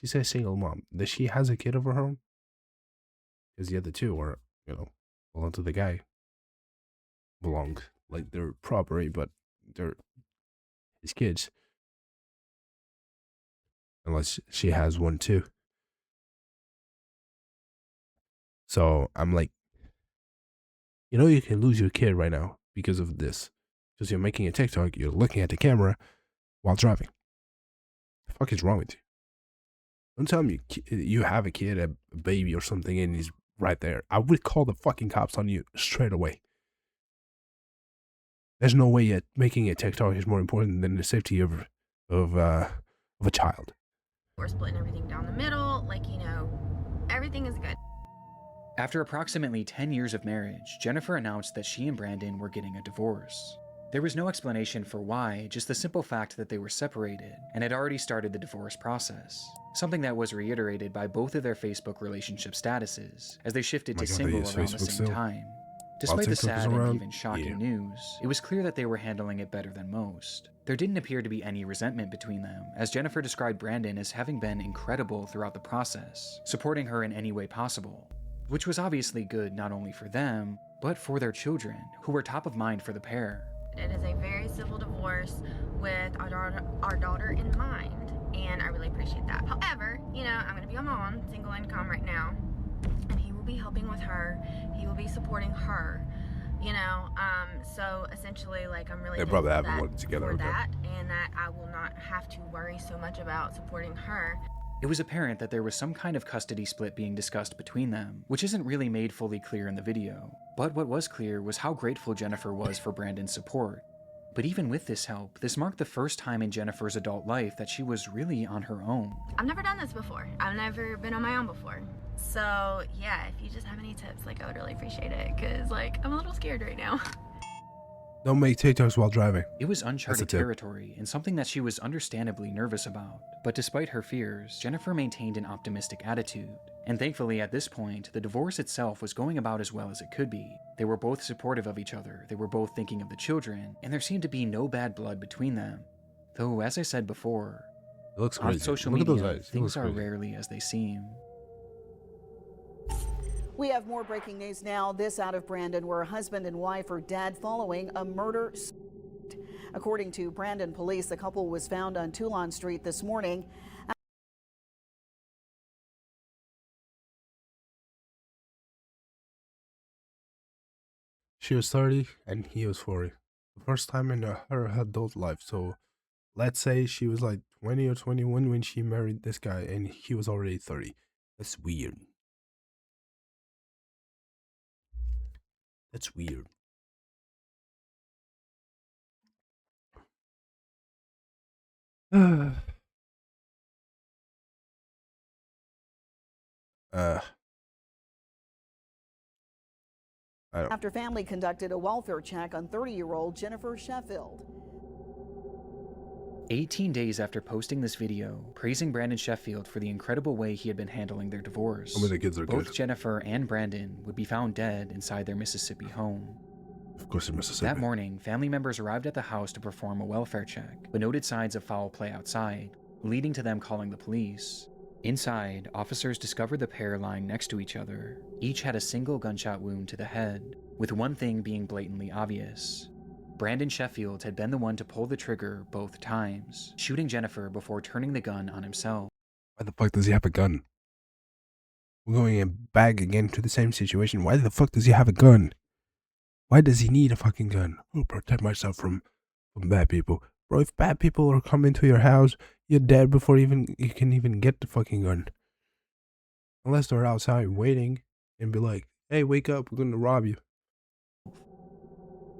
She says single mom. Does she has a kid of her own? Because the other two are, you know, belong to the guy. Belong, like they're property, but they're his kids. Unless she has one too. So I'm like, you know, you can lose your kid right now because of this. Because you're making a TikTok, you're looking at the camera while driving. The fuck is wrong with you? Don't tell me you have a kid, a baby or something, and he's right there. I would call the fucking cops on you straight away. There's no way yet making a TikTok is more important than the safety of a child. We're splitting everything down the middle, like, you know, everything is good. After approximately 10 years of marriage, Jennifer announced that she and Brandon were getting a divorce. There was no explanation for why, just the simple fact that they were separated and had already started the divorce process, something that was reiterated by both of their Facebook relationship statuses as they shifted to single around the same time. Despite the sad and even shocking news, it was clear that they were handling it better than most. There didn't appear to be any resentment between them, as Jennifer described Brandon as having been incredible throughout the process, supporting her in any way possible, which was obviously good not only for them, but for their children, who were top of mind for the pair. It is a very civil divorce with our daughter in mind, and I really appreciate that. However, you know, I'm going to be a mom, single income right now, and he will be helping with her. He will be supporting her, you know. So essentially, like, I'm really probably haven't worked together for that, and that I will not have to worry so much about supporting her. It was apparent that there was some kind of custody split being discussed between them, which isn't really made fully clear in the video. But what was clear was how grateful Jennifer was for Brandon's support. But even with this help, this marked the first time in Jennifer's adult life that she was really on her own. I've never done this before. I've never been on my own before. So yeah, if you just have any tips, like, I would really appreciate it, because, like, I'm a little scared right now. Don't make TikToks while driving. It was uncharted territory and something that she was understandably nervous about. But despite her fears, Jennifer maintained an optimistic attitude. And thankfully at this point, the divorce itself was going about as well as it could be. They were both supportive of each other, they were both thinking of the children, and there seemed to be no bad blood between them. Though, as I said before, It looks On crazy. social Look at those media, eyes. It things looks are crazy. rarely as they seem. We have more breaking news now. This out of Brandon, where a husband and wife are dead following a murder. According to Brandon police, the couple was found on Toulon Street this morning. She was 30 and he was 40. The first time in her adult life. So let's say she was like 20 or 21 when she married this guy and he was already 30. That's weird. That's weird. After family conducted a welfare check on 30-year-old Jennifer Sheffield. 18 days after posting this video, praising Brandon Sheffield for the incredible way he had been handling their divorce, I mean, the kids are both good. Jennifer and Brandon would be found dead inside their Mississippi home. Of course, in Mississippi. That morning, family members arrived at the house to perform a welfare check, but noted signs of foul play outside, leading to them calling the police. Inside, officers discovered the pair lying next to each other. Each had a single gunshot wound to the head, with one thing being blatantly obvious. Brandon Sheffield had been the one to pull the trigger both times, shooting Jennifer before turning the gun on himself. Why the fuck does he have a gun? We're going back again to the same situation. Why the fuck does he have a gun? Why does he need a fucking gun? I'll protect myself from bad people. Bro, if bad people are coming to your house, you're dead before you can even get the fucking gun. Unless they're outside waiting and be like, hey, wake up, we're gonna rob you.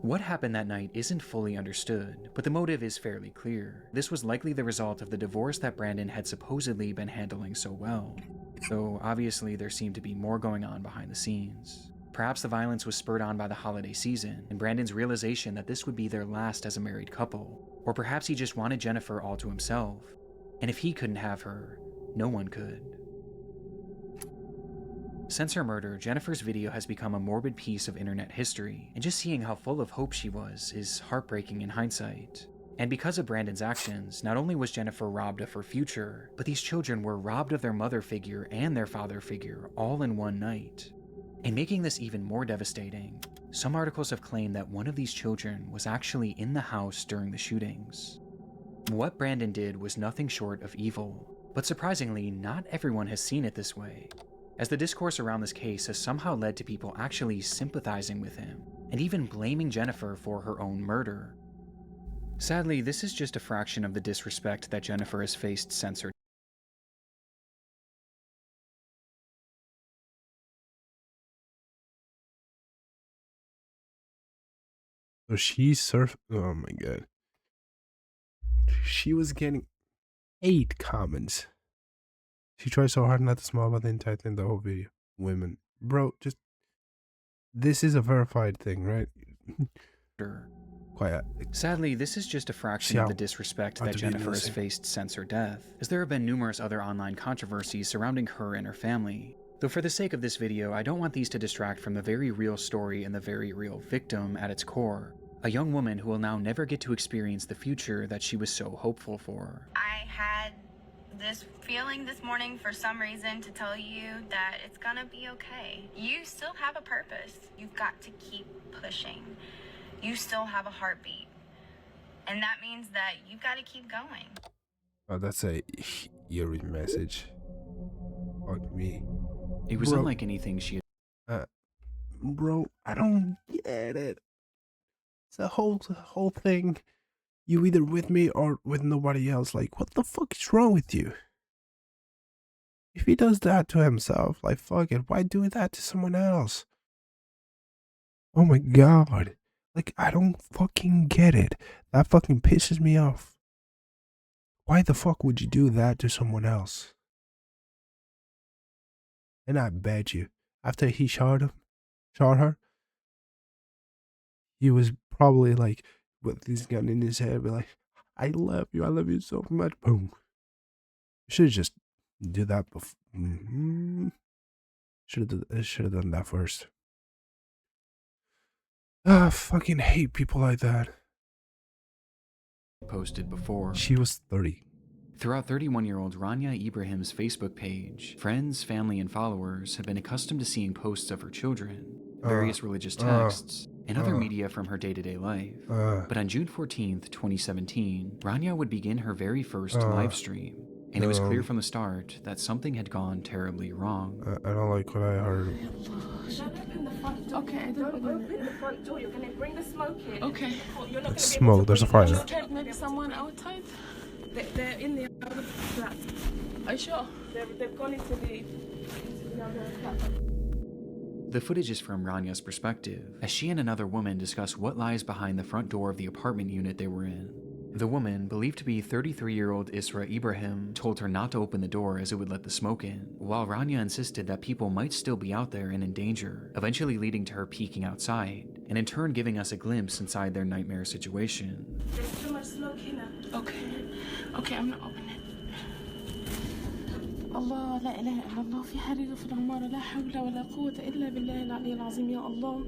What happened that night isn't fully understood, but the motive is fairly clear. This was likely the result of the divorce that Brandon had supposedly been handling so well. Though obviously there seemed to be more going on behind the scenes. Perhaps the violence was spurred on by the holiday season, and Brandon's realization that this would be their last as a married couple. Or perhaps he just wanted Jennifer all to himself. And if he couldn't have her, no one could. Since her murder, Jennifer's video has become a morbid piece of internet history, and just seeing how full of hope she was is heartbreaking in hindsight. And because of Brandon's actions, not only was Jennifer robbed of her future, but these children were robbed of their mother figure and their father figure all in one night. And making this even more devastating, some articles have claimed that one of these children was actually in the house during the shootings. What Brandon did was nothing short of evil, but surprisingly, not everyone has seen it this way, as the discourse around this case has somehow led to people actually sympathizing with him, and even blaming Jennifer for her own murder. Sadly, this is just a fraction of the disrespect that Jennifer has faced since her So oh my god. She was getting 8 comments. She tried so hard not to smile about the entire thing, the whole video. Women. Bro, just... This is a verified thing, right? Quiet. Sadly, this is just a fraction of the disrespect that Jennifer has faced since her death, as there have been numerous other online controversies surrounding her and her family. Though for the sake of this video, I don't want these to distract from the very real story and the very real victim at its core. A young woman who will now never get to experience the future that she was so hopeful for. I had this feeling this morning for some reason to tell you that it's gonna be okay. You still have a purpose. You've got to keep pushing. You still have a heartbeat. And that means that you've got to keep going. Oh, that's a eerie message. Fuck me. It was unlike anything she had. Bro, I don't get it. It's the whole thing. You either with me or with nobody else. Like, what the fuck is wrong with you? If he does that to himself, like, fuck it. Why do that to someone else? Oh my god. Like, I don't fucking get it. That fucking pisses me off. Why the fuck would you do that to someone else? And I bet you, after he shot her, he was probably like, with this gun in his head, be like, I love you so much. Boom. You should just do that before. Should have done that first. I fucking hate people like that. Posted before. She was 30. Throughout 31-year-old Rania Ibrahim's Facebook page, friends, family, and followers had been accustomed to seeing posts of her children, various religious texts, and other media from her day-to-day life. But on June 14th, 2017, Rania would begin her very first live stream, and it was clear from the start that something had gone terribly wrong. I don't like what I heard. Okay, don't open the front door. You're gonna bring the smoke in. Okay. You're not Smoke, there's a fire. Maybe someone outside. They're in the other flat. Are you sure? They've gone into the other flat. The footage is from Rania's perspective, as she and another woman discuss what lies behind the front door of the apartment unit they were in. The woman, believed to be 33-year-old Isra Ibrahim, told her not to open the door as it would let the smoke in, while Rania insisted that people might still be out there and in danger, eventually leading to her peeking outside, and in turn giving us a glimpse inside their nightmare situation. There's too much smoke here. Okay. Okay, I'm not opening it. الله لا إله إلا الله في حريق في العمارة لا حول ولا قوة إلا بالله العلي العظيم يا الله.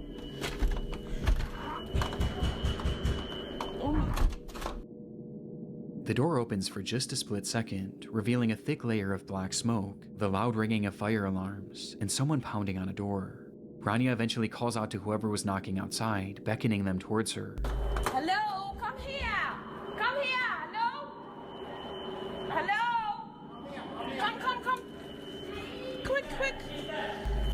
The door opens for just a split second, revealing a thick layer of black smoke, the loud ringing of fire alarms, and someone pounding on a door. Rania eventually calls out to whoever was knocking outside, beckoning them towards her. Hello, come here. Come here. Hello. Hello. Come. Quick.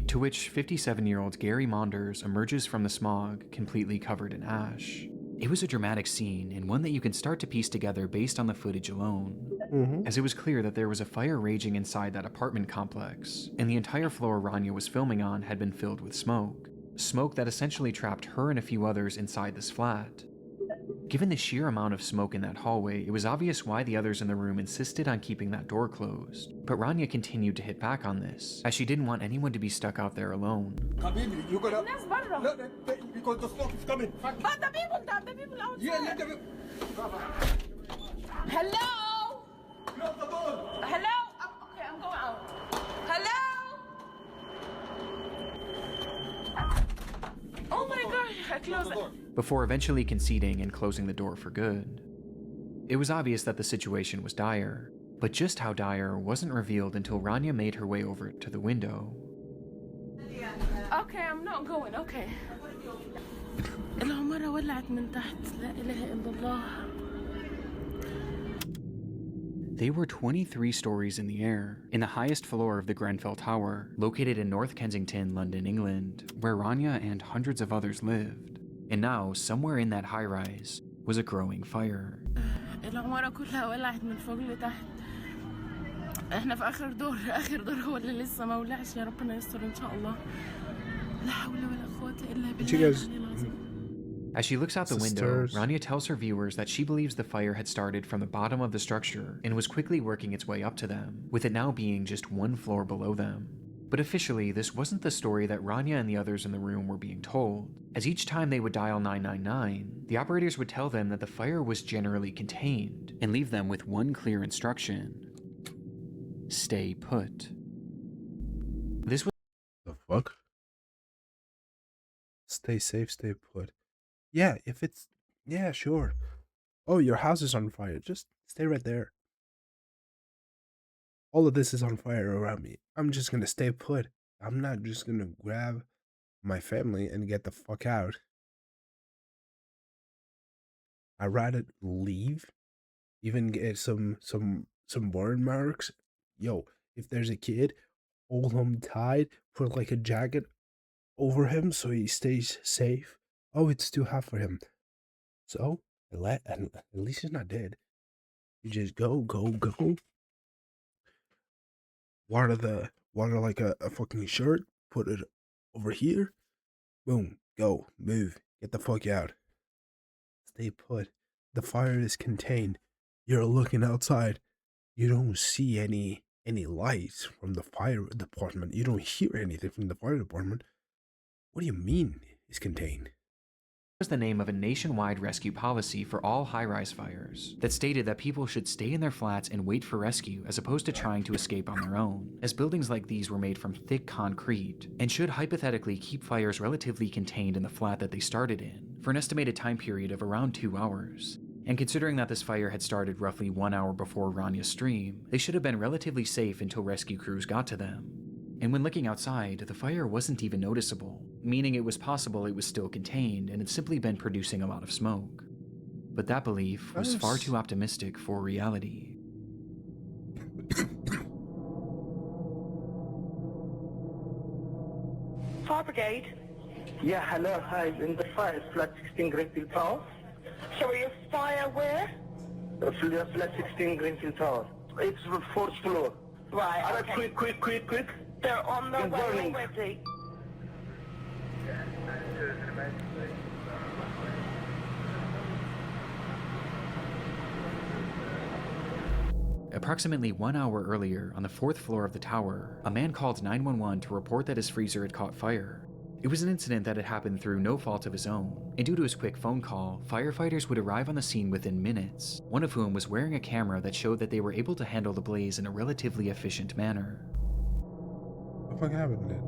To which 57-year-old Gary Monders emerges from the smog, completely covered in ash. It was a dramatic scene, and one that you can start to piece together based on the footage alone, as it was clear that there was a fire raging inside that apartment complex, and the entire floor Rania was filming on had been filled with smoke. Smoke that essentially trapped her and a few others inside this flat. Given the sheer amount of smoke in that hallway, it was obvious why the others in the room insisted on keeping that door closed, but Rania continued to hit back on this, as she didn't want anyone to be stuck out there alone. You gotta... No, because the smoke is coming. But the people outside. Yeah, let them... Hello? Close the door. Hello? Okay, I'm going out. Hello? Oh my god, I closed it. Before eventually conceding and closing the door for good. It was obvious that the situation was dire, but just how dire wasn't revealed until Rania made her way over to the window. Okay, I'm not going, okay. العمارة ولعت من تحت لا إله إلا الله. They were 23 stories in the air, in the highest floor of the Grenfell Tower, located in North Kensington, London, England, where Rania and hundreds of others lived. And now, somewhere in that high-rise, was a growing fire. العمارة كلها ولعت من فوق لتحت. احنا في آخر دور هو اللي لسه ما ولعش يا ربنا يستر إن شاء الله. لا حول ولا قوة إلا بالله. As she looks out the window, Rania tells her viewers that she believes the fire had started from the bottom of the structure and was quickly working its way up to them, with it now being just one floor below them. But officially, this wasn't the story that Rania and the others in the room were being told, as each time they would dial 999, the operators would tell them that the fire was generally contained and leave them with one clear instruction: stay put. This was the fuck? Stay safe, stay put. Yeah, if it's... Yeah, sure. Oh, your house is on fire. Just stay right there. All of this is on fire around me. I'm just gonna stay put. I'm not just gonna grab my family and get the fuck out. I'd rather leave. Even get some burn marks. Yo, if there's a kid, hold him tight. Put like a jacket over him so he stays safe. Oh, it's too hot for him. So, at least he's not dead. You just go. Water like a fucking shirt. Put it over here. Boom. Go. Move. Get the fuck out. Stay put. The fire is contained. You're looking outside. You don't see any lights from the fire department. You don't hear anything from the fire department. What do you mean it's contained? Was the name of a nationwide rescue policy for all high-rise fires that stated that people should stay in their flats and wait for rescue as opposed to trying to escape on their own, as buildings like these were made from thick concrete and should hypothetically keep fires relatively contained in the flat that they started in for an estimated time period of around 2 hours. And considering that this fire had started roughly 1 hour before Ranya's stream, they should have been relatively safe until rescue crews got to them. And when looking outside, the fire wasn't even noticeable, meaning it was possible it was still contained and had simply been producing a lot of smoke. But that belief was far too optimistic for reality. Fire brigade? Yeah, hello, hi, in the fire, flat 16 Greenfield Tower. Sorry, a fire where? Flat 16 Greenfield Tower. It's the 4th floor. Right, Alright, okay. Quick. They're on the It's way burning. already. Approximately 1 hour earlier, on the 4th floor of the tower, a man called 911 to report that his freezer had caught fire. It was an incident that had happened through no fault of his own, and due to his quick phone call, firefighters would arrive on the scene within minutes, one of whom was wearing a camera that showed that they were able to handle the blaze in a relatively efficient manner. What the fuck happened then?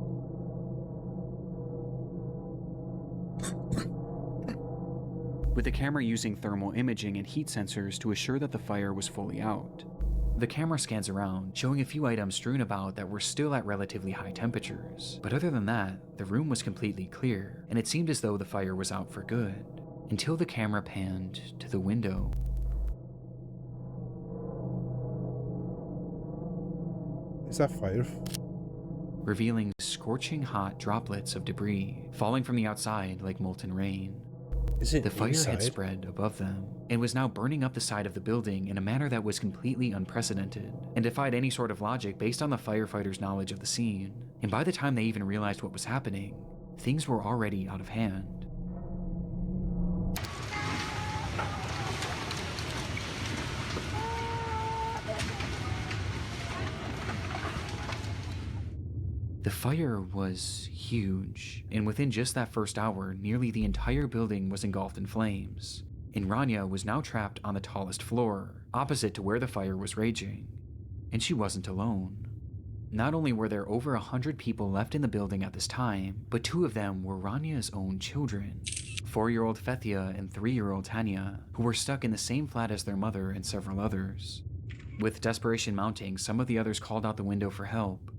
With the camera using thermal imaging and heat sensors to assure that the fire was fully out. The camera scans around, showing a few items strewn about that were still at relatively high temperatures. But other than that, the room was completely clear, and it seemed as though the fire was out for good, until the camera panned to the window. Is that fire? Revealing scorching hot droplets of debris falling from the outside like molten rain. The fire had spread above them and was now burning up the side of the building in a manner that was completely unprecedented and defied any sort of logic based on the firefighters' knowledge of the scene. And by the time they even realized what was happening, things were already out of hand. The fire was huge, and within just that first hour, nearly the entire building was engulfed in flames, and Rania was now trapped on the tallest floor, opposite to where the fire was raging. And she wasn't alone. Not only were there over 100 people left in the building at this time, but 2 of them were Rania's own children, 4-year-old Fethia and 3-year-old Tanya, who were stuck in the same flat as their mother and several others. With desperation mounting, some of the others called out the window for help.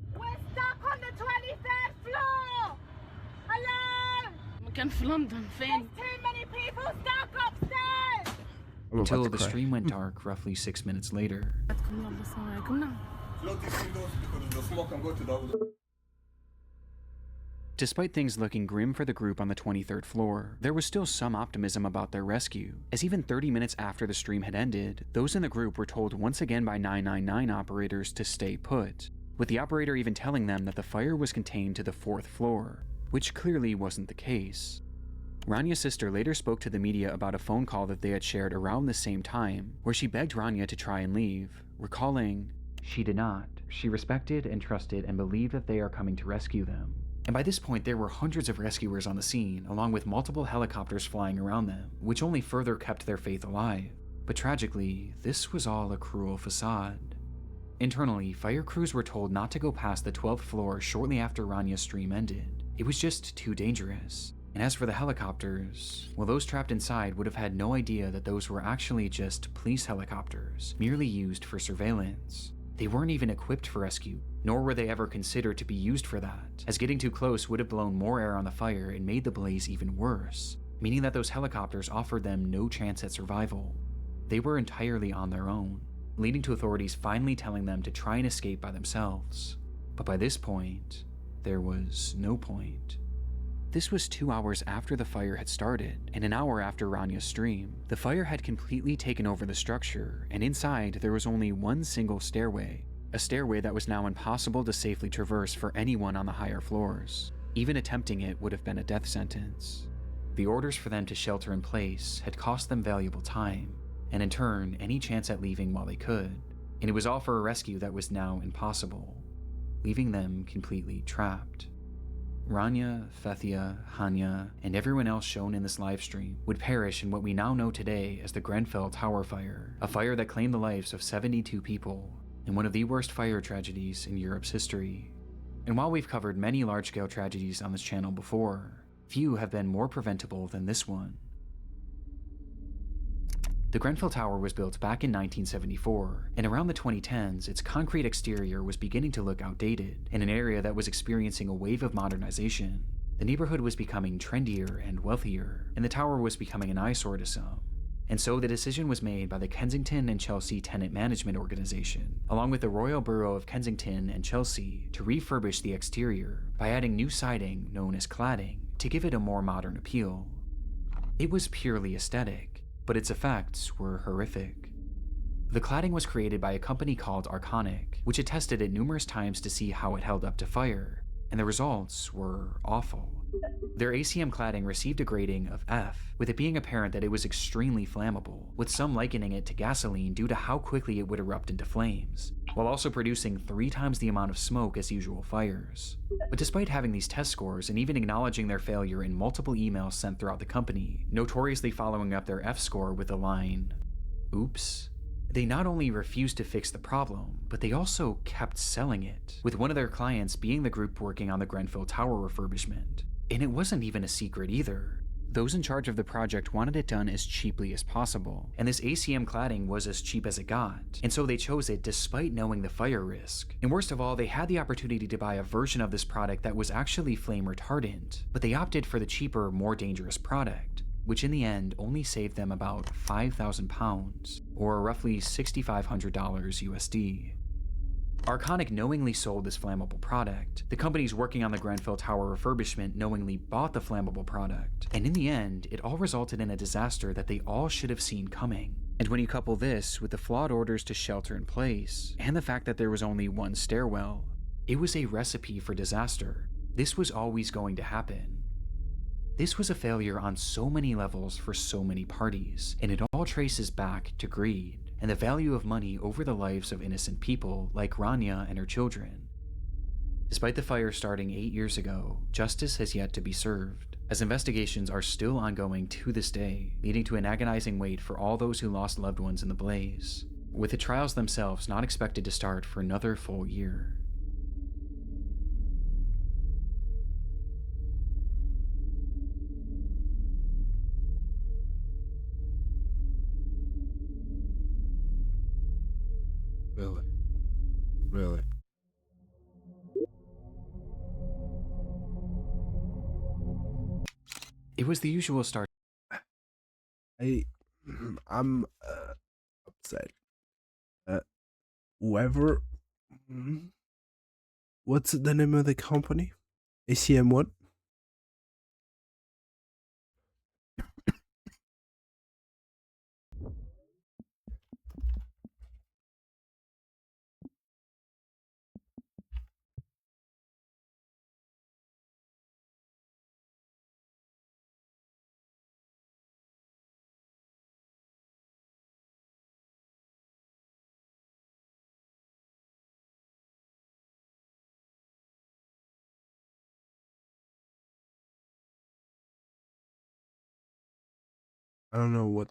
كان في لندن فين؟ Until the stream went dark roughly 6 minutes later. Despite things looking grim for the group on the 23rd floor, there was still some optimism about their rescue, as even 30 minutes after the stream had ended, those in the group were told once again by 999 operators to stay put, with the operator even telling them that the fire was contained to the 4th floor, which clearly wasn't the case. Rania's sister later spoke to the media about a phone call that they had shared around the same time, where she begged Rania to try and leave, recalling, "She did not. She respected and trusted and believed that they are coming to rescue them." And by this point, there were hundreds of rescuers on the scene, along with multiple helicopters flying around them, which only further kept their faith alive. But tragically, this was all a cruel facade. Internally, fire crews were told not to go past the 12th floor shortly after Rania's stream ended. It was just too dangerous. And as for the helicopters, well, those trapped inside would have had no idea that those were actually just police helicopters, merely used for surveillance. They weren't even equipped for rescue, nor were they ever considered to be used for that, as getting too close would have blown more air on the fire and made the blaze even worse, meaning that those helicopters offered them no chance at survival. They were entirely on their own, leading to authorities finally telling them to try and escape by themselves. But by this point, there was no point. This was 2 hours after the fire had started, and an hour after Rania's stream. The fire had completely taken over the structure, and inside there was only one single stairway, a stairway that was now impossible to safely traverse for anyone on the higher floors. Even attempting it would have been a death sentence. The orders for them to shelter in place had cost them valuable time, and in turn, any chance at leaving while they could, and it was all for a rescue that was now impossible, leaving them completely trapped. Rania, Fethia, Hanya, and everyone else shown in this livestream would perish in what we now know today as the Grenfell Tower Fire, a fire that claimed the lives of 72 people, and one of the worst fire tragedies in Europe's history. And while we've covered many large-scale tragedies on this channel before, few have been more preventable than this one. The Grenfell Tower was built back in 1974, and around the 2010s, its concrete exterior was beginning to look outdated in an area that was experiencing a wave of modernization. The neighborhood was becoming trendier and wealthier, and the tower was becoming an eyesore to some. And so the decision was made by the Kensington and Chelsea Tenant Management Organization, along with the Royal Borough of Kensington and Chelsea, to refurbish the exterior by adding new siding known as cladding to give it a more modern appeal. It was purely aesthetic, but its effects were horrific. The cladding was created by a company called Arconic, which had tested it numerous times to see how it held up to fire, and the results were awful. Their ACM cladding received a grading of F, with it being apparent that it was extremely flammable, with some likening it to gasoline due to how quickly it would erupt into flames, while also producing 3 times the amount of smoke as usual fires. But despite having these test scores and even acknowledging their failure in multiple emails sent throughout the company, notoriously following up their F score with the line, "Oops," they not only refused to fix the problem, but they also kept selling it, with one of their clients being the group working on the Grenfell Tower refurbishment. And it wasn't even a secret either. Those in charge of the project wanted it done as cheaply as possible, and this ACM cladding was as cheap as it got, and so they chose it despite knowing the fire risk. And worst of all, they had the opportunity to buy a version of this product that was actually flame retardant, but they opted for the cheaper, more dangerous product, which in the end only saved them about £5,000, or roughly $6,500 USD. Arconic knowingly sold this flammable product. The companies working on the Grenfell Tower refurbishment knowingly bought the flammable product. And in the end, it all resulted in a disaster that they all should have seen coming. And when you couple this with the flawed orders to shelter in place, and the fact that there was only one stairwell, it was a recipe for disaster. This was always going to happen. This was a failure on so many levels for so many parties, and it all traces back to greed and the value of money over the lives of innocent people like Rania and her children. Despite the fire starting 8 years ago, justice has yet to be served, as investigations are still ongoing to this day, leading to an agonizing wait for all those who lost loved ones in the blaze, with the trials themselves not expected to start for another full year. Really? It was the usual start. I'm upset. Whoever. What's the name of the company? ACM what? I don't know what.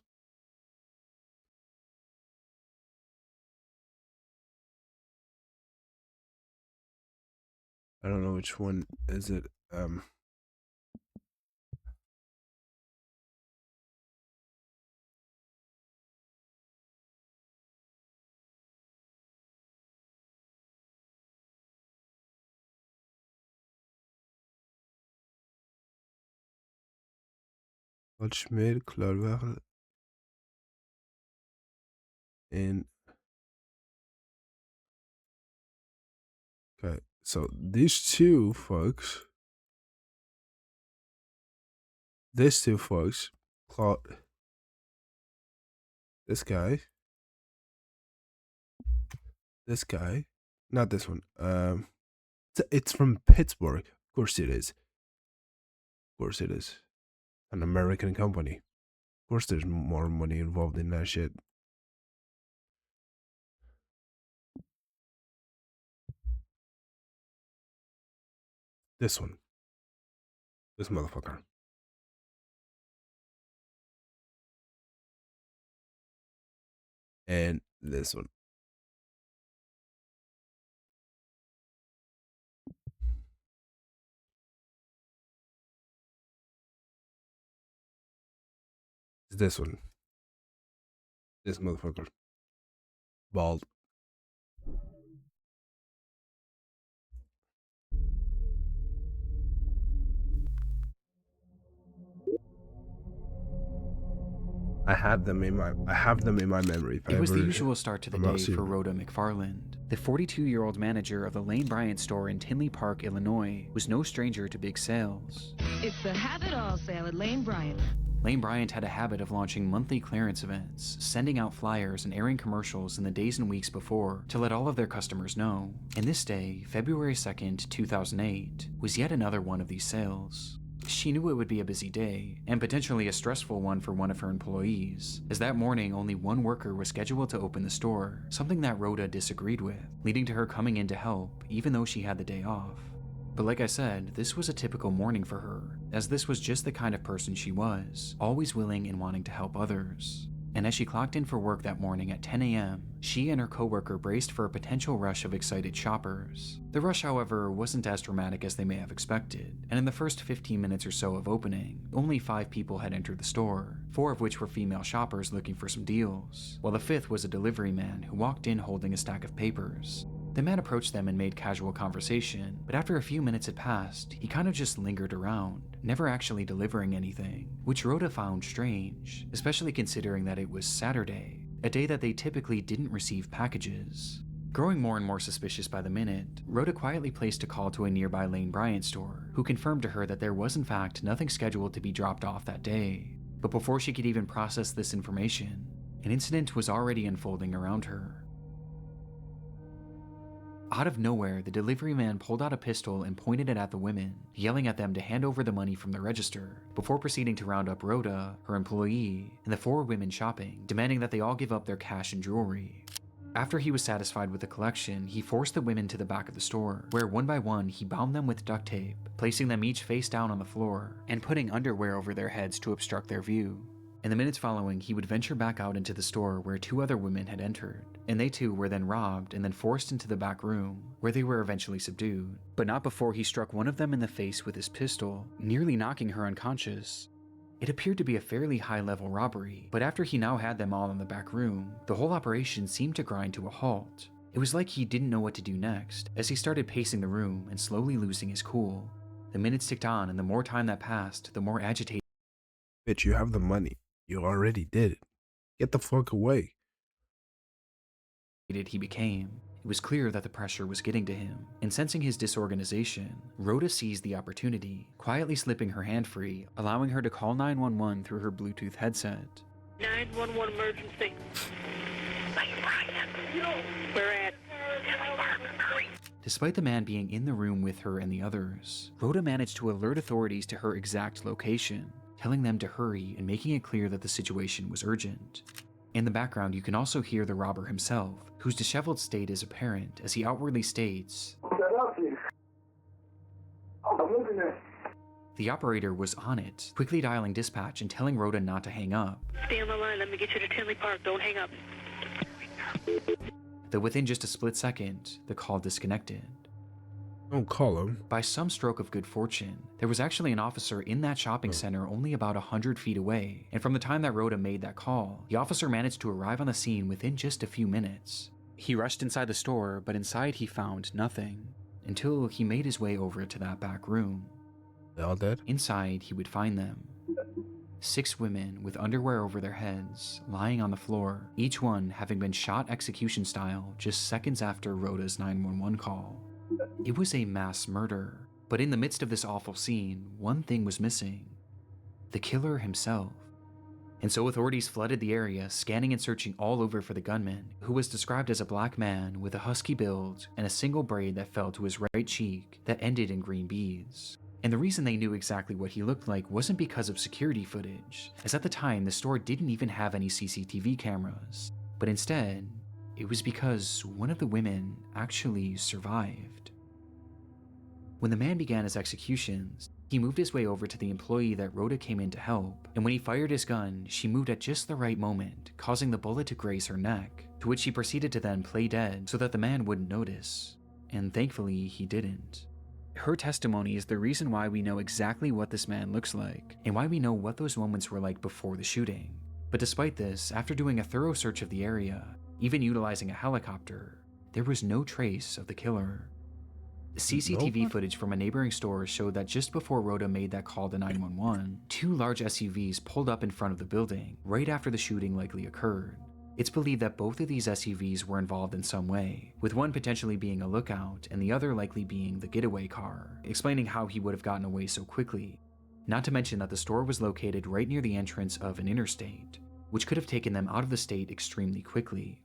I don't know which one is it. Schmidt, Claude and okay, so these two folks, Claude, this guy, not this one. It's from Pittsburgh. Of course it is. Of course it is. An American company. Of course there's more money involved in that shit. This one. This motherfucker. And this one. This one. This motherfucker. Bald. I have them in my memory. It was the usual start to the day for Rhoda McFarland. The 42-year-old manager of the Lane Bryant store in Tinley Park, Illinois, was no stranger to big sales. It's the Have It All sale at Lane Bryant. Lane Bryant had a habit of launching monthly clearance events, sending out flyers and airing commercials in the days and weeks before to let all of their customers know. And this day, February 2nd, 2008, was yet another one of these sales. She knew it would be a busy day, and potentially a stressful one for one of her employees, as that morning only one worker was scheduled to open the store, something that Rhoda disagreed with, leading to her coming in to help, even though she had the day off. But like I said, this was a typical morning for her, as this was just the kind of person she was, always willing and wanting to help others. And as she clocked in for work that morning at 10 a.m., she and her coworker braced for a potential rush of excited shoppers. The rush, however, wasn't as dramatic as they may have expected, and in the first 15 minutes or so of opening, only 5 people had entered the store, 4 of which were female shoppers looking for some deals, while the 5th was a delivery man who walked in holding a stack of papers. The man approached them and made casual conversation, but after a few minutes had passed, he kind of just lingered around, never actually delivering anything, which Rhoda found strange, especially considering that it was Saturday, a day that they typically didn't receive packages. Growing more and more suspicious by the minute, Rhoda quietly placed a call to a nearby Lane Bryant store, who confirmed to her that there was in fact nothing scheduled to be dropped off that day. But before she could even process this information, an incident was already unfolding around her. Out of nowhere, the delivery man pulled out a pistol and pointed it at the women, yelling at them to hand over the money from the register, before proceeding to round up Rhoda, her employee, and the 4 women shopping, demanding that they all give up their cash and jewelry. After he was satisfied with the collection, he forced the women to the back of the store, where one by one he bound them with duct tape, placing them each face down on the floor, and putting underwear over their heads to obstruct their view. In the minutes following, he would venture back out into the store where 2 other women had entered, and they too were then robbed and then forced into the back room, where they were eventually subdued, but not before he struck one of them in the face with his pistol, nearly knocking her unconscious. It appeared to be a fairly high-level robbery, but after he now had them all in the back room, the whole operation seemed to grind to a halt. It was like he didn't know what to do next, as he started pacing the room and slowly losing his cool. The minutes ticked on, and the more time that passed, the more agitated. Bitch, you have the money. You already did it. Get the fuck away. He became. It was clear that the pressure was getting to him, and sensing his disorganization, Rhoda seized the opportunity, quietly slipping her hand free, allowing her to call 911 through her Bluetooth headset. 911 emergency. We're at Despite the man being in the room with her and the others, Rhoda managed to alert authorities to her exact location, telling them to hurry and making it clear that the situation was urgent. In the background, you can also hear the robber himself, whose disheveled state is apparent as he outwardly states, the operator was on it, quickly dialing dispatch and telling Rhoda not to hang up. Stay on the line. Let me get you to Tinley Park. Don't hang up. Though within just a split second, the call disconnected. Don't call him. By some stroke of good fortune, there was actually an officer in that shopping center only about 100 feet away, and from the time that Rhoda made that call, the officer managed to arrive on the scene within just a few minutes. He rushed inside the store, but inside he found nothing, until he made his way over to that back room. They all dead? Inside, he would find them. 6 women with underwear over their heads, lying on the floor, each one having been shot execution style just seconds after Rhoda's 911 call. It was a mass murder, but in the midst of this awful scene, one thing was missing: the killer himself. And so authorities flooded the area, scanning and searching all over for the gunman, who was described as a black man with a husky build and a single braid that fell to his right cheek that ended in green beads. And the reason they knew exactly what he looked like wasn't because of security footage, as at the time the store didn't even have any CCTV cameras, but instead, it was because one of the women actually survived. When the man began his executions, he moved his way over to the employee that Rhoda came in to help, and when he fired his gun, she moved at just the right moment, causing the bullet to graze her neck, to which she proceeded to then play dead so that the man wouldn't notice, and thankfully he didn't. Her testimony is the reason why we know exactly what this man looks like, and why we know what those moments were like before the shooting. But despite this, after doing a thorough search of the area, even utilizing a helicopter, there was no trace of the killer. CCTV footage from a neighboring store showed that just before Rhoda made that call to 911, 2 large SUVs pulled up in front of the building right after the shooting likely occurred. It's believed that both of these SUVs were involved in some way, with one potentially being a lookout and the other likely being the getaway car, explaining how he would have gotten away so quickly. Not to mention that the store was located right near the entrance of an interstate, which could have taken them out of the state extremely quickly.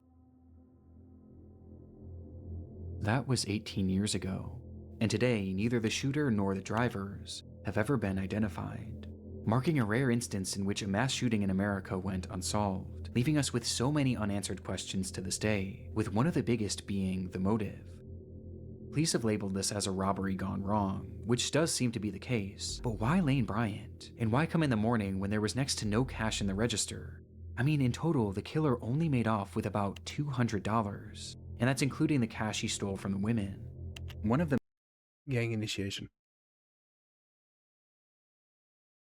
That was 18 years ago, and today neither the shooter nor the drivers have ever been identified, marking a rare instance in which a mass shooting in America went unsolved, leaving us with so many unanswered questions to this day, with one of the biggest being the motive. Police have labeled this as a robbery gone wrong, which does seem to be the case, but why Lane Bryant? And why come in the morning when there was next to no cash in the register? I mean, in total, the killer only made off with about $200, and that's including the cash he stole from the women. One of the gang initiation.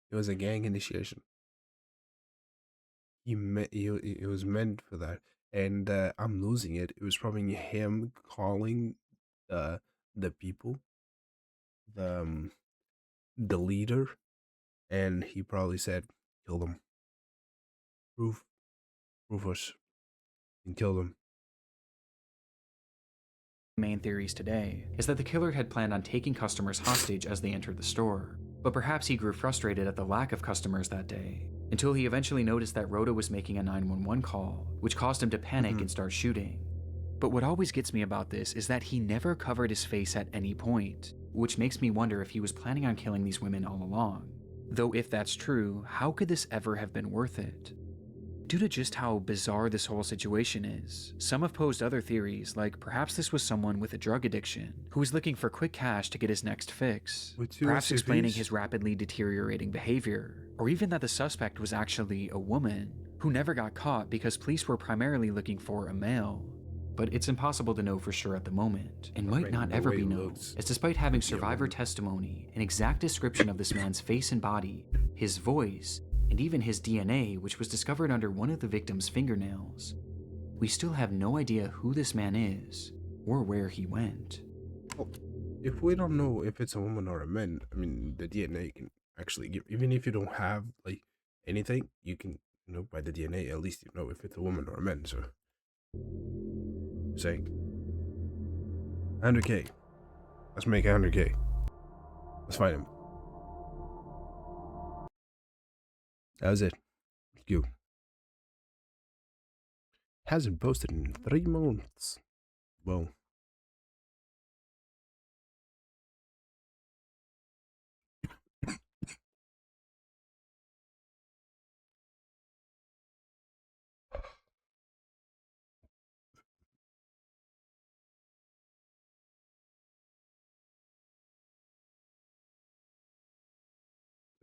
It was a gang initiation. It was meant for that, and I'm losing it. It was probably him calling the people, the leader, and he probably said, "Kill them. Proof us, and kill them." main theories today is that the killer had planned on taking customers hostage as they entered the store, but perhaps he grew frustrated at the lack of customers that day, until he eventually noticed that Rhoda was making a 911 call, which caused him to panic and start shooting. But what always gets me about this is that he never covered his face at any point, which makes me wonder if he was planning on killing these women all along. Though if that's true, how could this ever have been worth it? Due to just how bizarre this whole situation is, some have posed other theories, like perhaps this was someone with a drug addiction who was looking for quick cash to get his next fix, perhaps explaining his rapidly deteriorating behavior, or even that the suspect was actually a woman who never got caught because police were primarily looking for a male. But it's impossible to know for sure at the moment, and might not ever be known, as despite having survivor testimony, an exact description of this man's face and body, his voice, and even his DNA, which was discovered under one of the victim's fingernails, we still have no idea who this man is or where he went. Well, if we don't know if it's a woman or a man, I mean, the DNA can actually give, even if you don't have like anything, you can, you know, by the DNA, at least you know if it's a woman or a man. So, saying 100K, let's make 100K. Let's find him. That was it. You. Hasn't posted in 3 months. Well.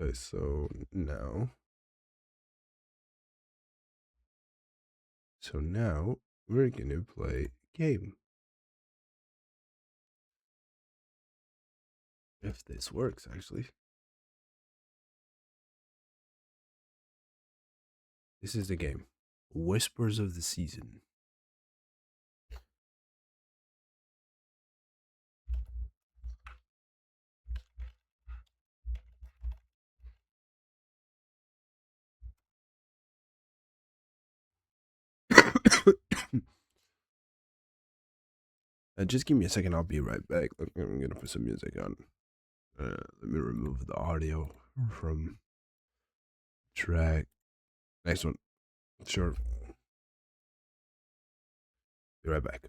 Okay, so now we're gonna play a game. If this works, actually. This is the game. Whispers of the Season. Just give me a second, I'll be right back. I'm gonna put some music on. Let me remove the audio from track. Next one. Sure. Be right back.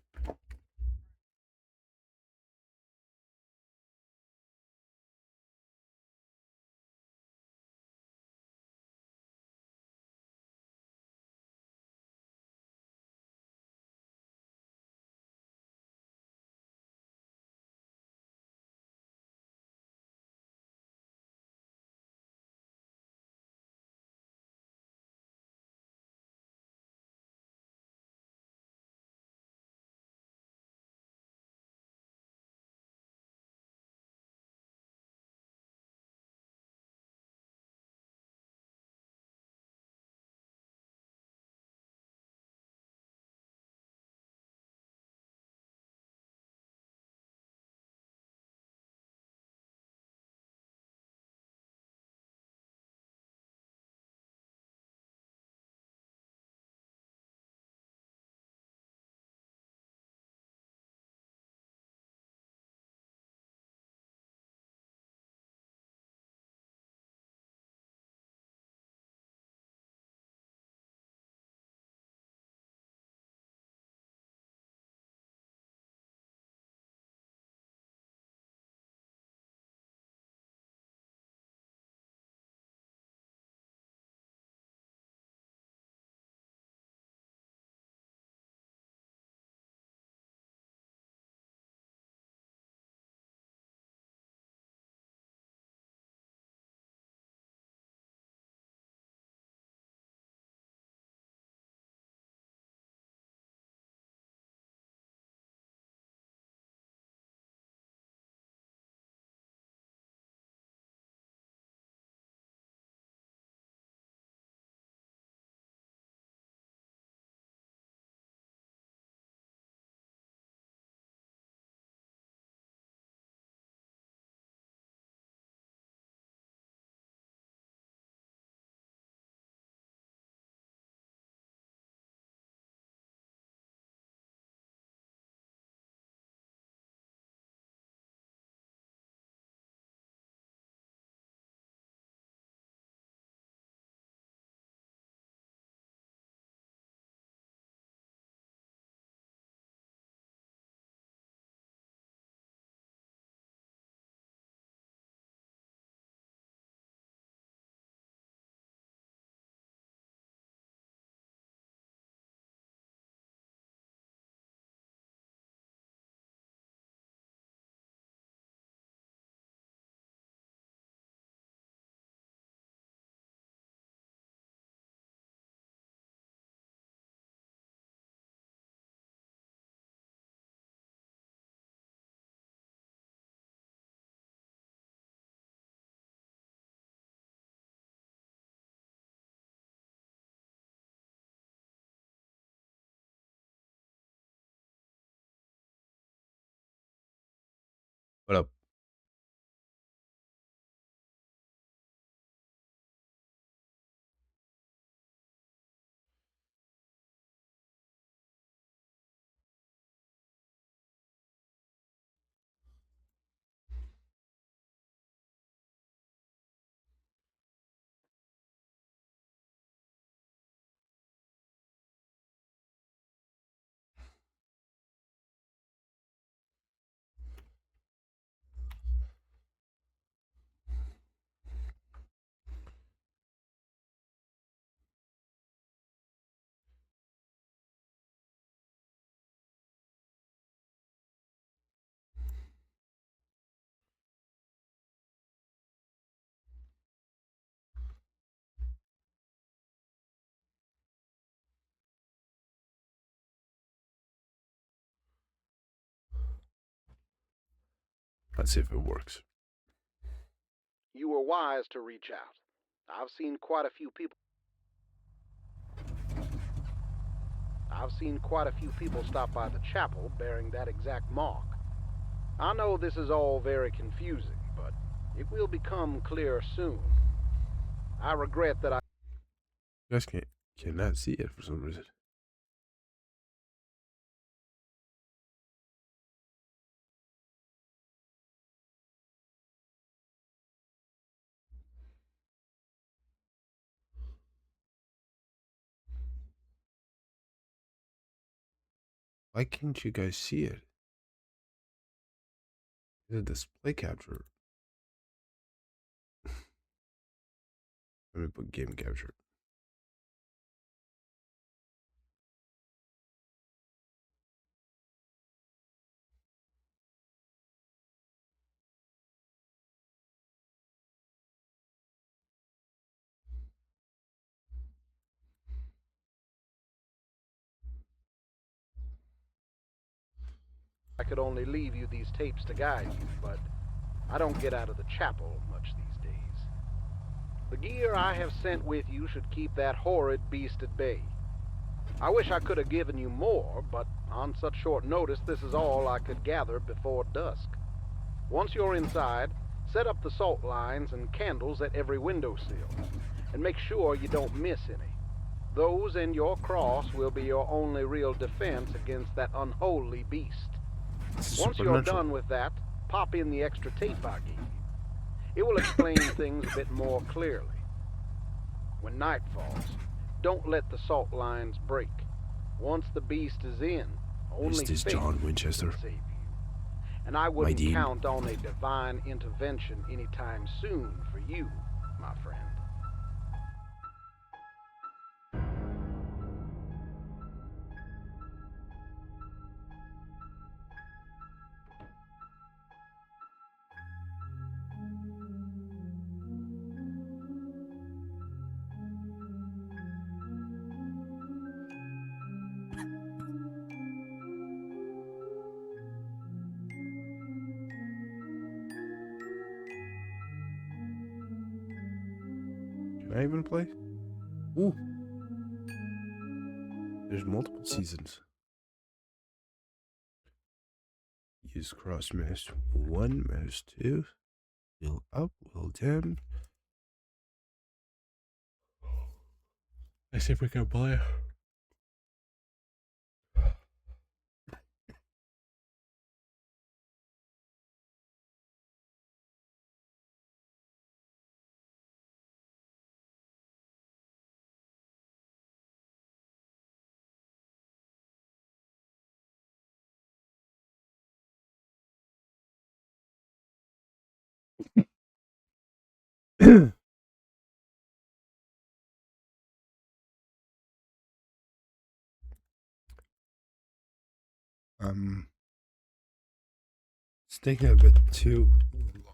What up? Let's see if it works. You were wise to reach out. I've seen quite a few people stop by the chapel bearing that exact mark. I know this is all very confusing, but it will become clear soon. I regret that You guys cannot see it for some reason. Why can't you guys see it? The display capture. Let me put game capture. I could only leave you these tapes to guide you, but I don't get out of the chapel much these days. The gear I have sent with you should keep that horrid beast at bay. I wish I could have given you more, but on such short notice, this is all I could gather before dusk. Once you're inside, set up the salt lines and candles at every windowsill, and make sure you don't miss any. Those and your cross will be your only real defense against that unholy beast. Once you're done with that, pop in the extra tape I gave you. It will explain things a bit more clearly. When night falls, don't let the salt lines break. Once the beast is in, only Is this faith John Winchester? can save you. And I wouldn't count on a divine intervention anytime soon for you, my friend. Can I even play? Ooh. There's multiple seasons. Use cross mesh 1, mesh 2. Wheel up, wheel down. Let's see if we can play. It's taking a bit too long.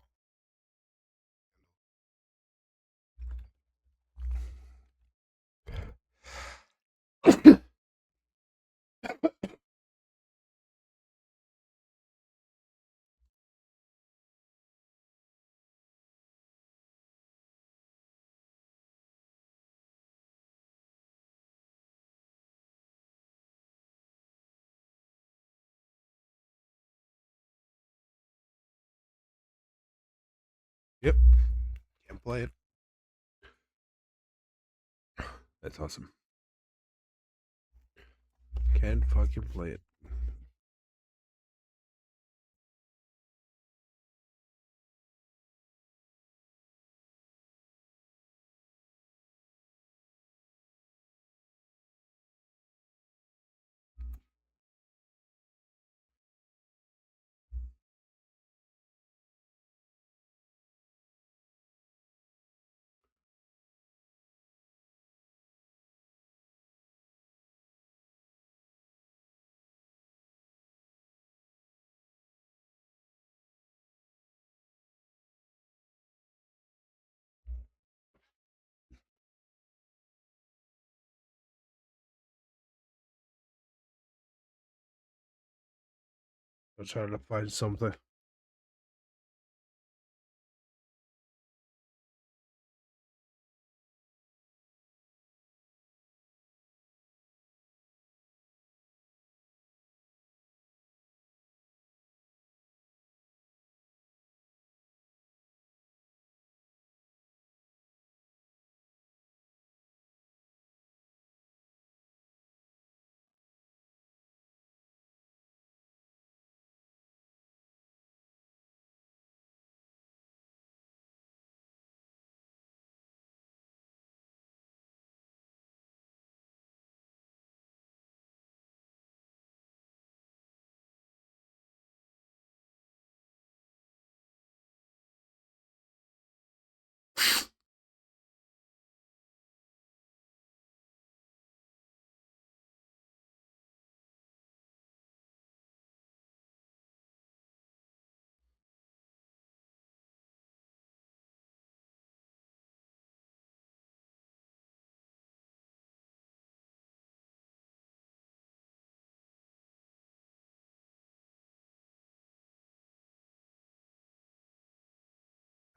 Yep. Can't play it. That's awesome. Can't fucking play it. I'm trying to find something.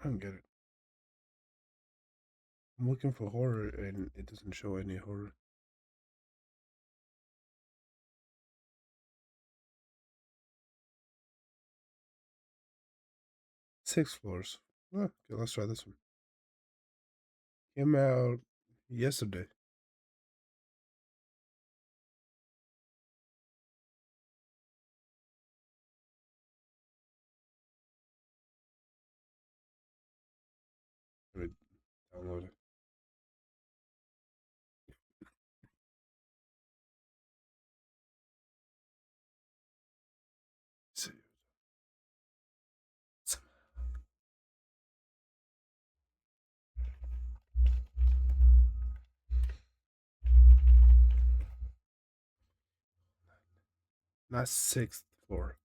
I don't get it. I'm looking for horror and it doesn't show any horror. 6 floors. Oh, okay, let's try this one. Came out yesterday. Let me download it. See. Not 6th floor.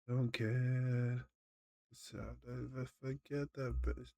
Don't care. So I never forget that best.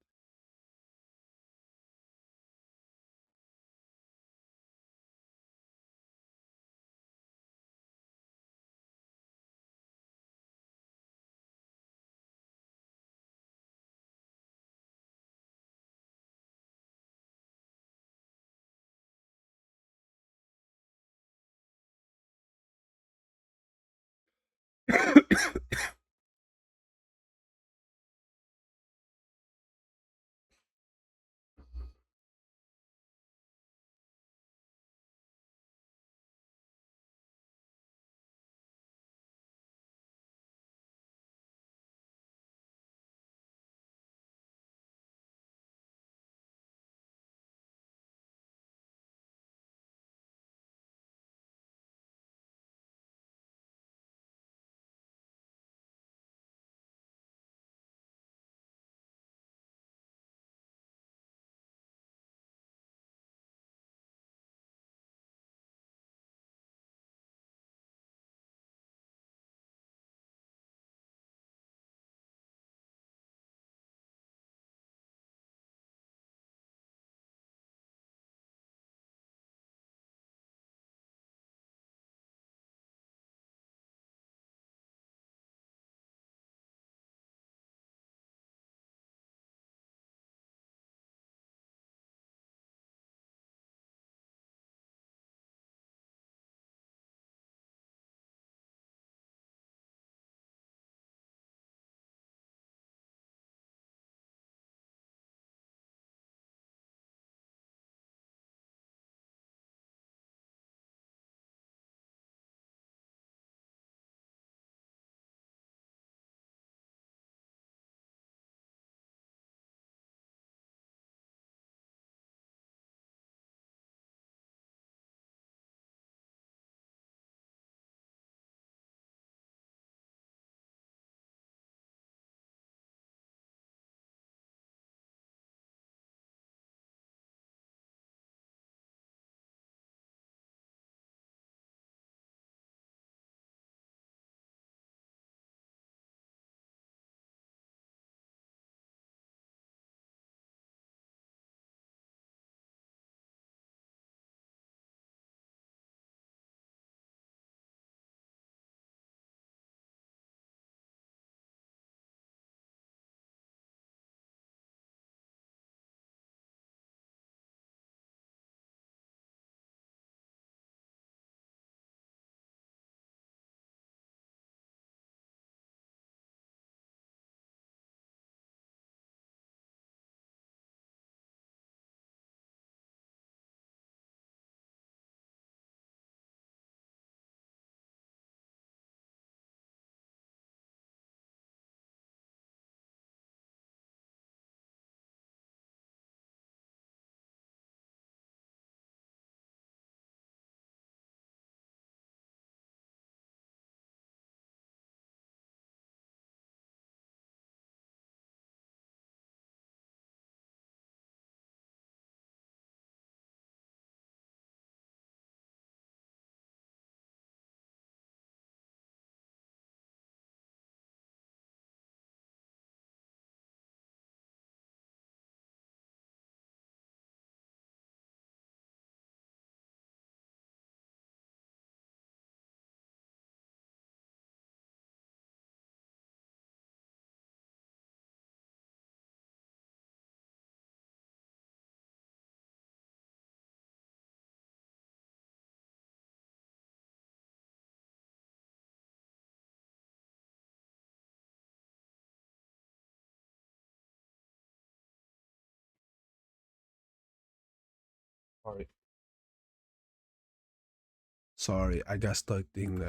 Sorry, I got stuck in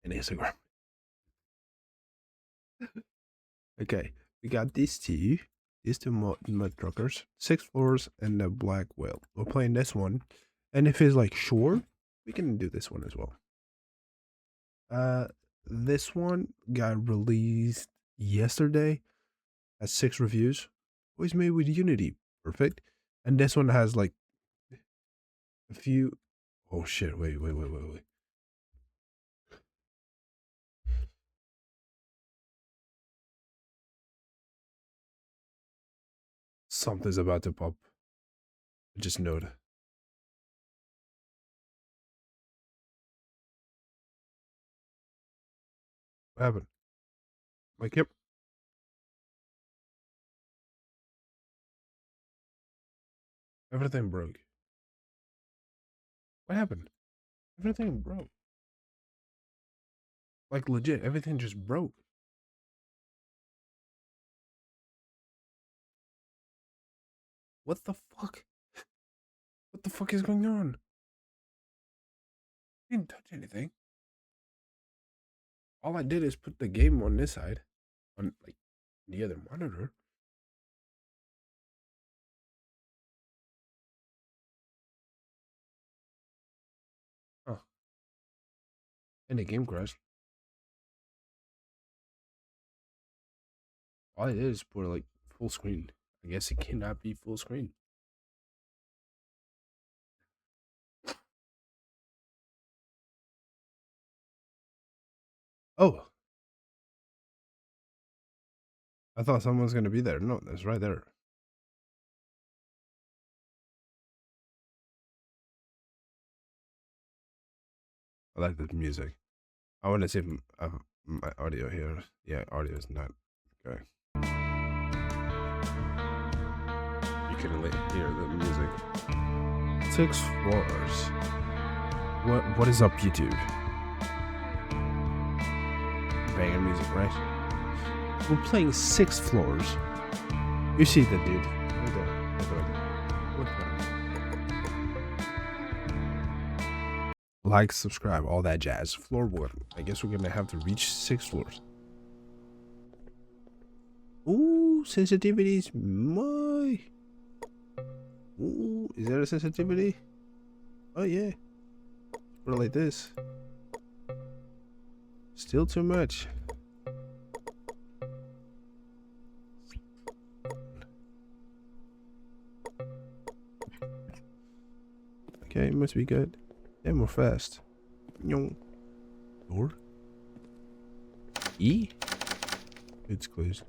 Instagram. Okay, we got these two mud truckers, 6 floors, and the black whale. We're playing this one, and if it's like short, we can do this one as well. This one got released yesterday, has 6 reviews. Was made with Unity, perfect. And this one has like a few. Oh shit! Wait. Something's about to pop. Just note. What happened? Like, yep. Everything broke. What happened? Everything broke. Like, legit, everything just broke. What the fuck? What the fuck is going on? I didn't touch anything. All I did is put the game on this side, on like the other monitor. Huh. And the game crashed. All I did is put like full screen. I guess it cannot be full screen. Oh. I thought someone was gonna be there. No, that's right there. I like the music. I want to see if my audio here. Yeah, audio is not okay. You can hear the music. 6 floors. What is up, YouTube? Banging music, right? We're playing 6 floors. You see the dude. Like, subscribe, all that jazz. Floor 1. I guess we're gonna have to reach 6 floors. Ooh, sensitivities. My. Ooh, is that a sensitivity? Oh yeah. Put it like this. Still too much. Okay, it must be good. Yeah, more fast. Door. E? It's closed.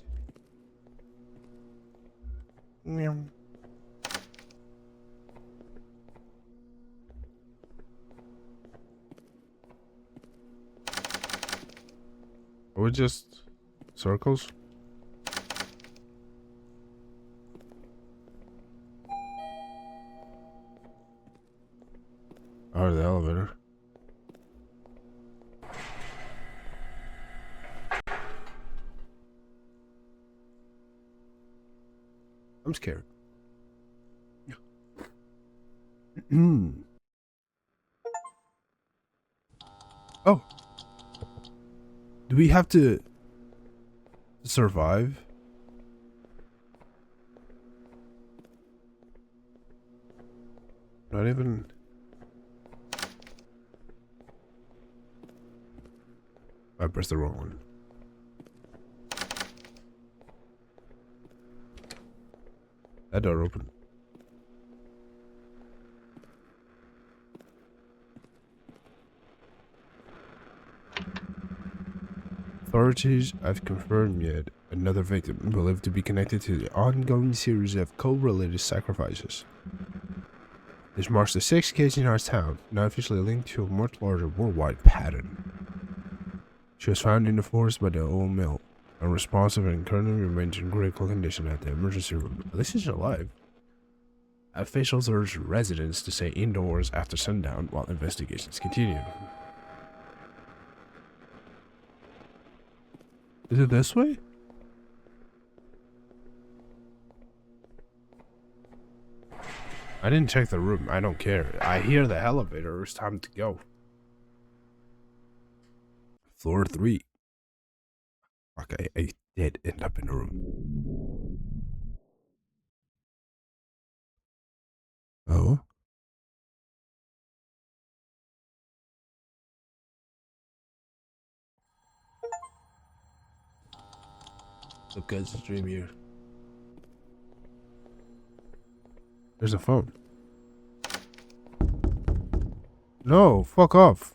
Or just circles? Or the elevator. I'm scared. Oh. Do we have to survive? Not even. I pressed the wrong one. That door open. Authorities have confirmed yet another victim believed to be connected to the ongoing series of co-related sacrifices. This marks the 6th case in our town, now officially linked to a much larger worldwide pattern. She was found in the forest by the old mill, unresponsive and currently remains in critical condition at the emergency room. At least she's alive. Officials urge residents to stay indoors after sundown while investigations continue. Is it this way? I didn't check the room. I don't care. I hear the elevator. It's time to go. Floor 3. Okay, I did end up in the room. Oh? Look, guys, stream here. There's a phone. No, fuck off.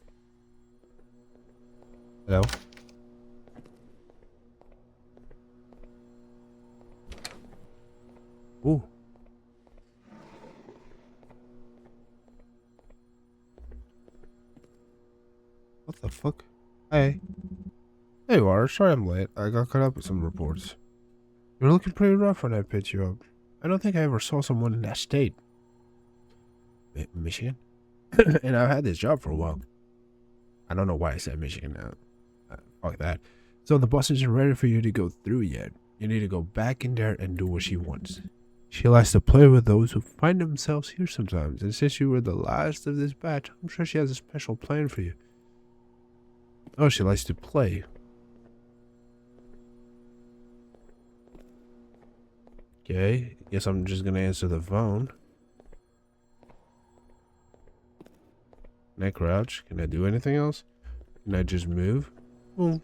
Hello? Ooh. What the fuck? Hey. There you are. Sorry I'm late. I got caught up with some reports. You're looking pretty rough when I picked you up. I don't think I ever saw someone in that state. Michigan? And I've had this job for a while. I don't know why I said Michigan now. Fuck that. So the bus isn't ready for you to go through yet. You need to go back in there and do what she wants. She likes to play with those who find themselves here sometimes. And since you were the last of this batch, I'm sure she has a special plan for you. Oh, she likes to play. Okay, guess I'm just gonna answer the phone. Can I crouch? Can I do anything else? Can I just move? Boom.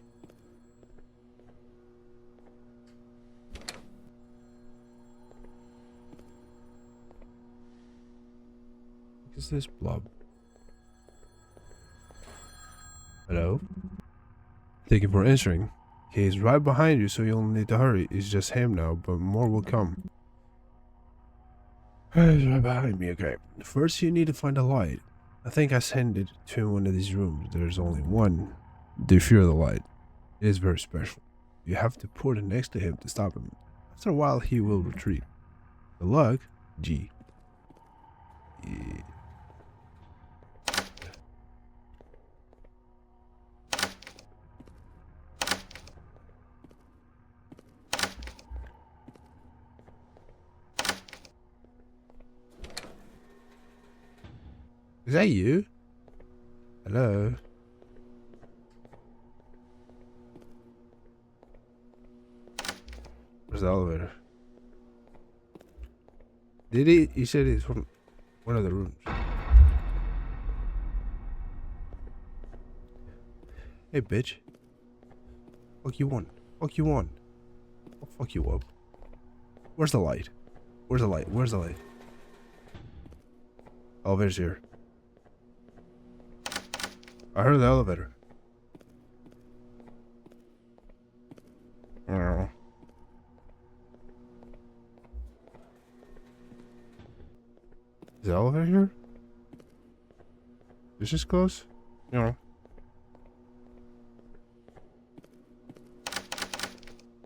What is this blob? Hello? Thank you for answering. He's right behind you, so you'll need to hurry. It's just him now, but more will come. He's right behind me, okay. First, you need to find a light. I think I sent it to one of these rooms. There's only one. Do you fear the light? It is very special. You have to put it next to him to stop him. After a while, he will retreat. Good luck, G. Yeah. Is that you? Hello? Where's the elevator? Did he said it's from one of the rooms. Hey, bitch. Fuck you want? Fuck you want? I'll fuck you up. Where's the light? Where's the light? Where's the light? Elevator's here. I heard the elevator. Oh. Is the elevator here? Is this close? No.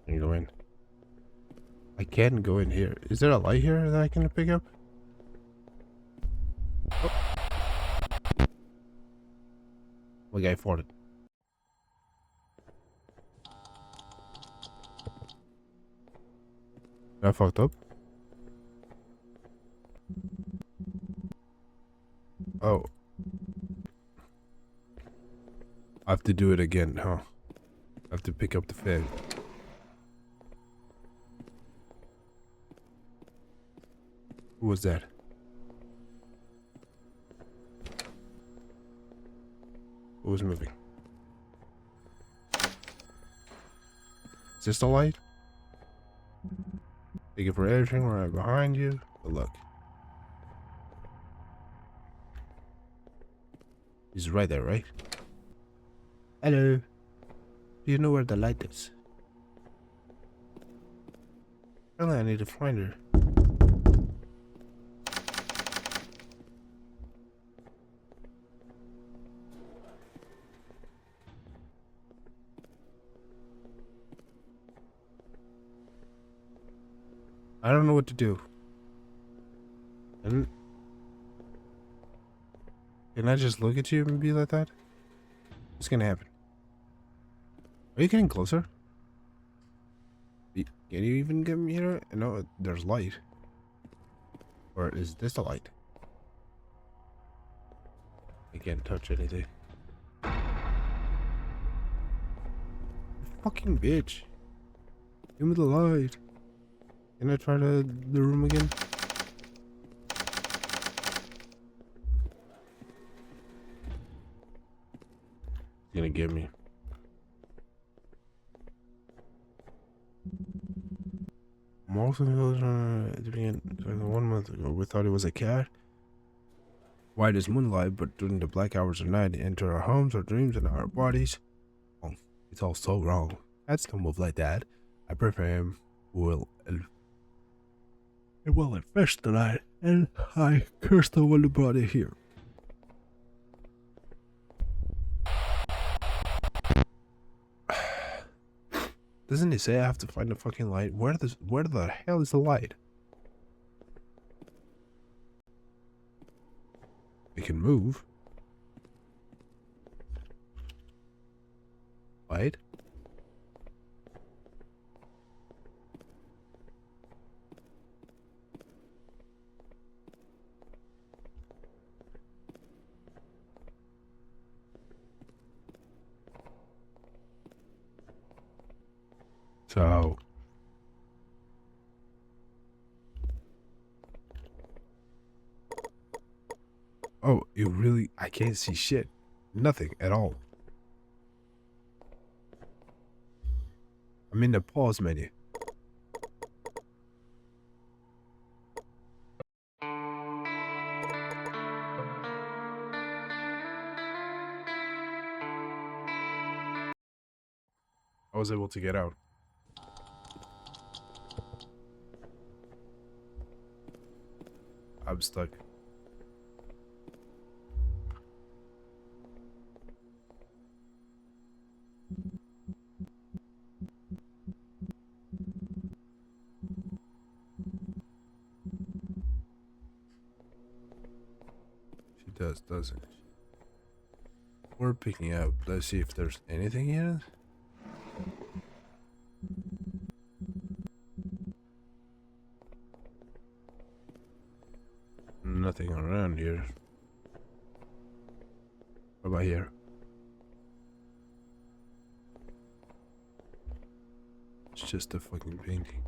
Can you go in? I can go in here. Is there a light here that I can pick up? Oh. My guy farted. I fucked up. Oh. I have to do it again, huh? I have to pick up the fan. Who was that? Who was moving? Is this the light? Thank you for everything right behind you. Good luck. He's right there, right? Hello. Do you know where the light is? Apparently I need to find her. I don't know what to do. And can I just look at you and be like that? What's gonna happen? Are you getting closer? Can you even get me here? No, there's light. Or is this the light? I can't touch anything. Fucking bitch. Give me the light. Can I try the room again? It's gonna get me. Most of those doing it 1 month ago. We thought it was a cat. White as moonlight, but during the black hours of night, it enter our homes, our dreams, and our bodies. Oh, it's all so wrong. Cats don't move like that. I prefer him. It will infest tonight, and I curse the one who brought it here. Doesn't it say I have to find the fucking light? Where the hell is the light? It can move. Light? So oh, you really I can't see shit. Nothing at all. I'm in the pause menu. I was able to get out. I'm stuck. She does, doesn't she? We're picking up. Let's see if there's anything here. Nothing around here. What about here? It's just a fucking painting.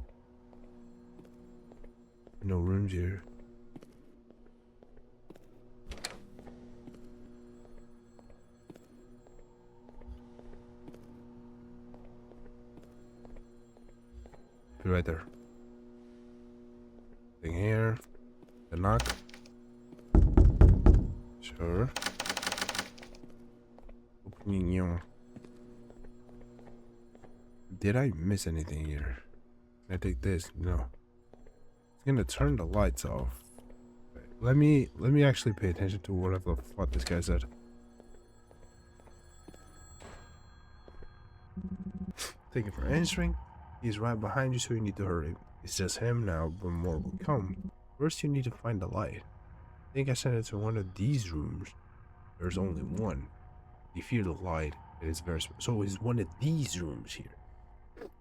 No rooms here. Be right there. Thing here. The knock. Sure. Opening you. Did I miss anything here? Can I take this? No. It's gonna turn the lights off. Let me actually pay attention to whatever the fuck this guy said. Thank you for answering. He's right behind you, so you need to hurry. It's just him now, but more will come. First, you need to find the light. I think I sent it to one of these rooms. There's only one. If you hear the light, it is very special. So it's one of these rooms here.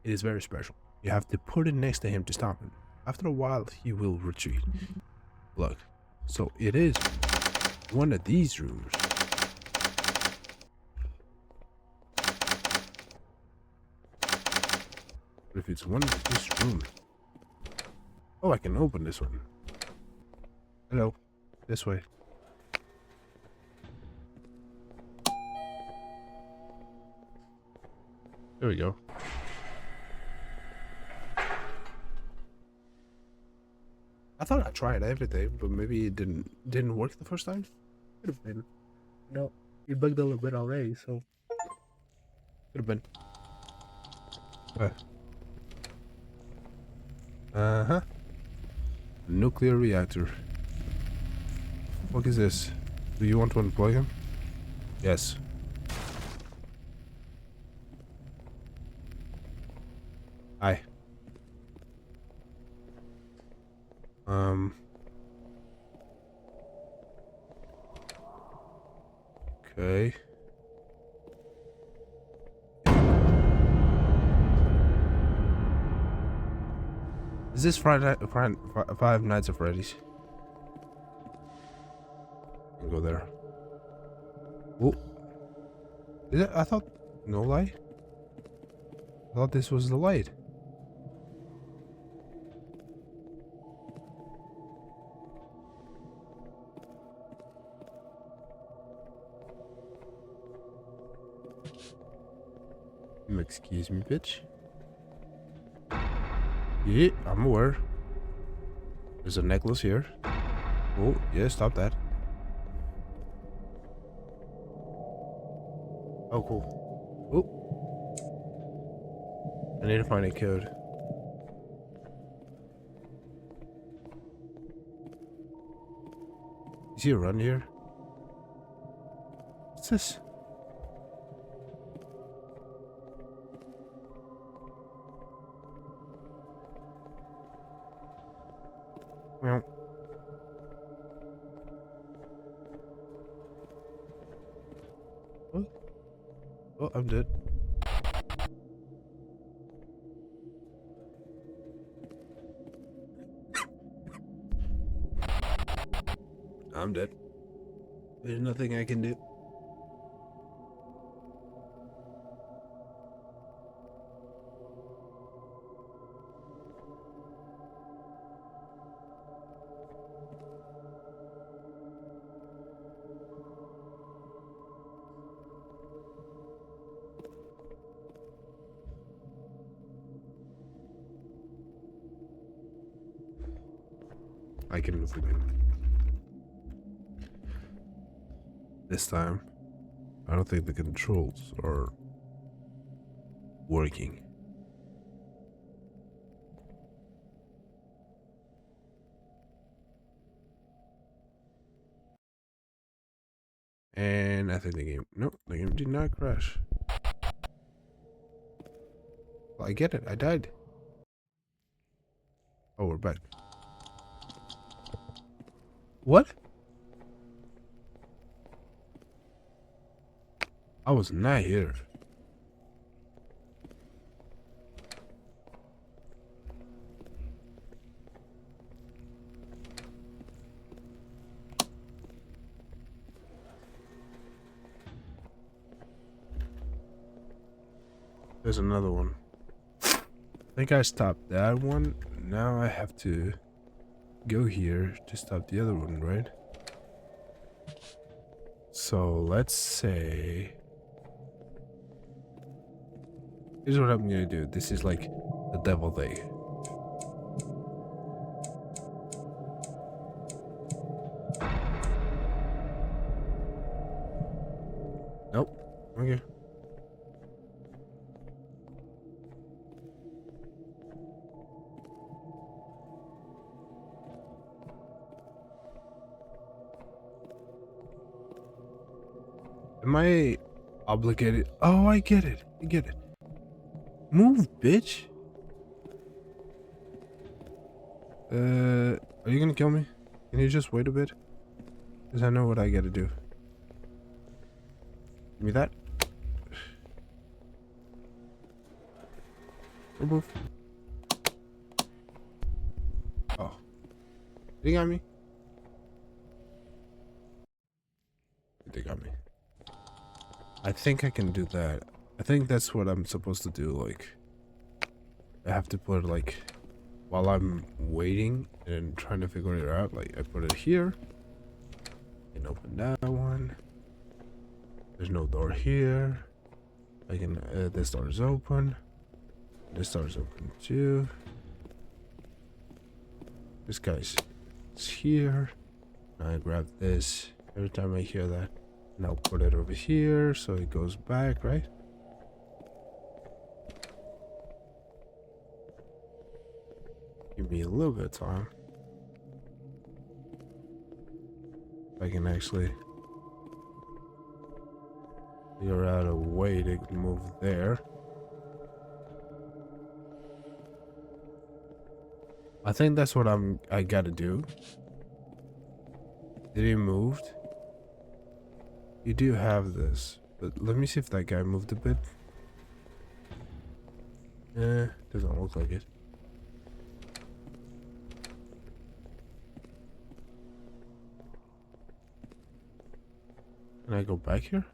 It is very special. You have to put it next to him to stop him. After a while, he will retreat. Look, so it is one of these rooms. But if it's one of these rooms, oh, I can open this one. Hello, this way. There we go. I thought I tried everything, but maybe it didn't work the first time. Could have been. No, you bugged a little bit already, so could have been. Uh-huh. Nuclear reactor. What is this? Do you want to unplug him? Yes. Hi. Okay. Is this Five Nights at Freddy's? I'll go there. Oh. Is it? I thought... No light? I thought this was the light. Excuse me, bitch. Yeah, I'm aware. There's a necklace here. Oh, yeah, stop that. Oh, cool. Oh. I need to find a code. You see a run here? What's this? Well. What? Oh, I'm dead. I'm dead. There's nothing I can do. I can move again. This time, I don't think the controls are working. And I think the game... Nope, the game did not crash. Well, I get it, I died. Oh, we're back. What? I was not here. There's another one. I think I stopped that one. Now I have to go here to stop the other one, right? So let's say... Here's what I'm gonna do. This is like the devil day. Nope. Okay. Am I obligated? Oh, I get it. I get it. Move, bitch. Are you gonna kill me? Can you just wait a bit? Because I know what I gotta do. Give me that. Move. Oh. They got me. They got me. I think I can do that. I think that's what I'm supposed to do, like... I have to put, like... While I'm waiting and trying to figure it out, like, I put it here. And open that one. There's no door here. I can... this door is open. This door is open too. This guy's here. Now I grab this. Every time I hear that. Now put it over here so it goes back, right? Give me a little bit of time. If I can actually figure out a way to move there. I think that's what I gotta do. Did he moved? You do have this, but let me see if that guy moved a bit. Doesn't look like it. Can I go back here?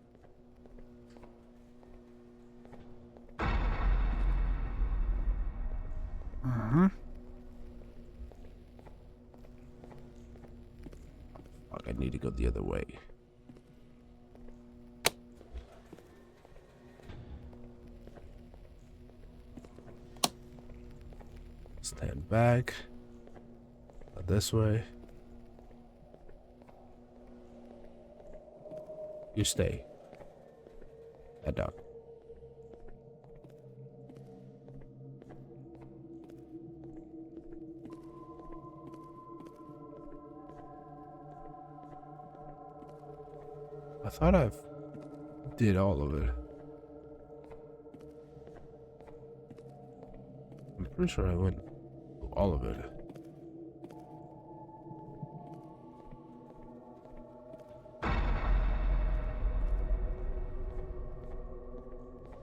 Fuck, I need to go the other way. Stand back. Not this way. You stay. Head down. I thought I did all of it. I'm pretty sure I went through all of it.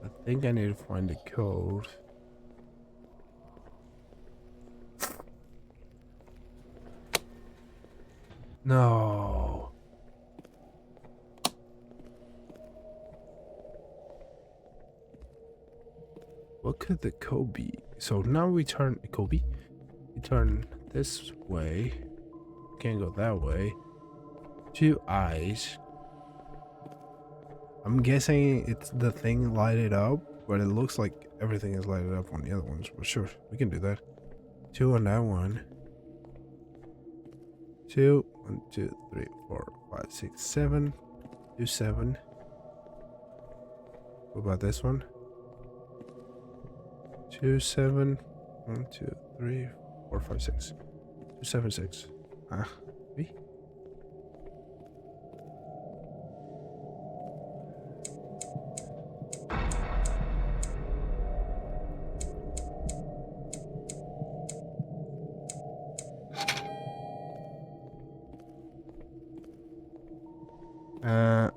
I think I need to find the code. No. What could the code be? So now we turn Kobe. We turn this way. Can't go that way. 2 eyes. I'm guessing it's the thing lighted up, but it looks like everything is lighted up on the other ones. But sure, we can do that. 2 on that one. 2, 1, 2, 3, 4, 5, 6, 7. 2, 7. What about this one? 2, 7. 1, 2, 3, 4, 5, 6. 2, 7, 6. Me?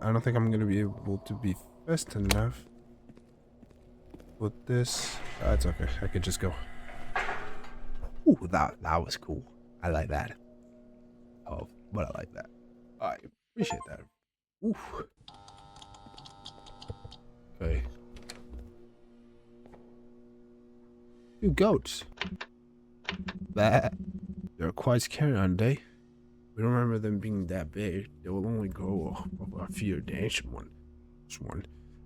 I don't think I'm gonna be able to be fast enough with this. That's okay. I could just go. Ooh, that was cool. I like that. Oh, but I like that. I appreciate that. Ooh. Okay. 2 goats. They're quite scary, aren't they? We don't remember them being that big. They will only grow a few days. One.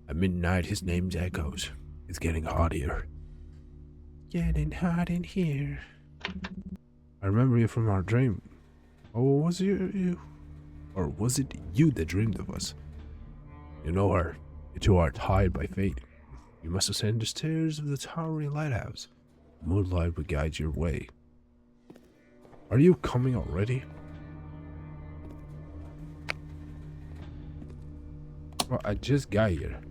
At midnight, his name's Echoes. It's getting hot here. Getting hot in here. I remember you from our dream. Oh, was it you? Or was it you that dreamed of us? You know her. You two are tied by fate. You must ascend the stairs of the towering lighthouse. Moonlight will guide your way. Are you coming already? Well, I just got here.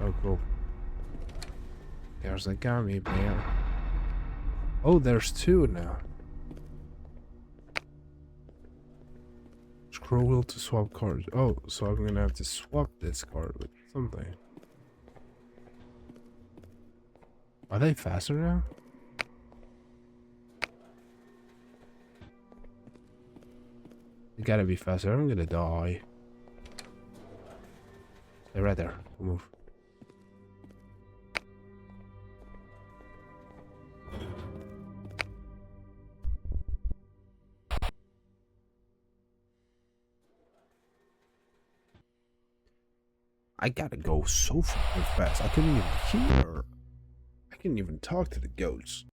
Oh, cool. There's a gummy bear. Oh, there's 2 now. Scroll wheel to swap cards. Oh, so I'm gonna have to swap this card with something. Are they faster now? You gotta be faster. I'm gonna die. Stay right there. Move. I gotta go so fucking fast. I couldn't even hear. I couldn't even talk to the goats.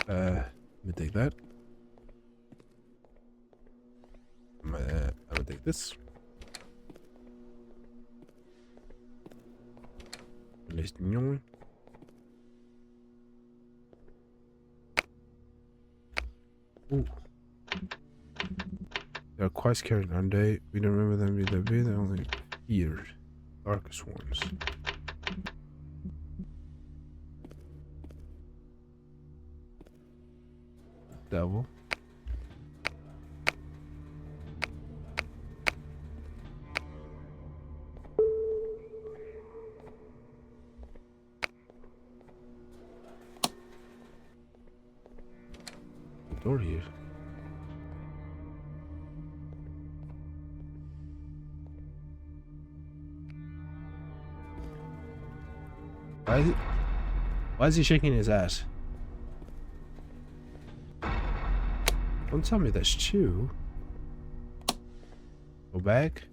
Let me take that. I'm gonna take this. Ooh. They're quite scary, aren't they? We don't remember them being that big. They're only here. Darkest ones. Devil. door here? Why is he shaking his ass? Don't tell me that's Chew. Go back.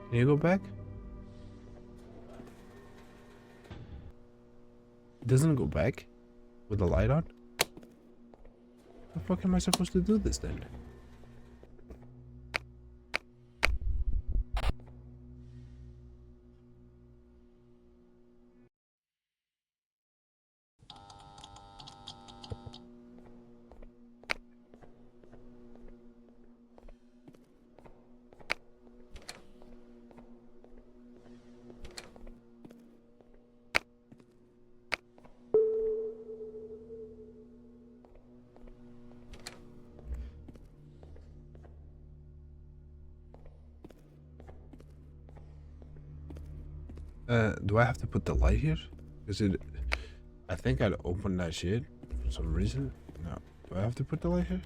Can you go back? It doesn't go back with the light on? How the fuck am I supposed to do this then? Do I have to put the light here? Is it... I think I'd open that shit for some reason. No. Do I have to put the light here?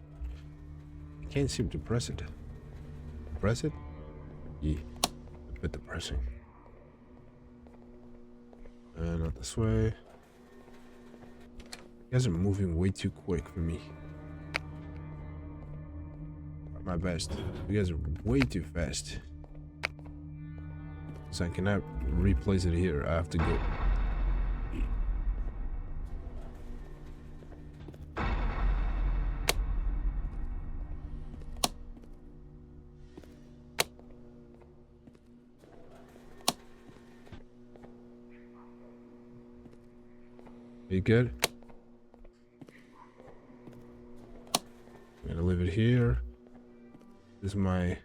I can't seem to press it. Press it? Yeah. A bit depressing. Not this way. You guys are moving way too quick for me. My best. You guys are way too fast. So I cannot replace it here. I have to go. You good? I'm gonna leave it here. This is my...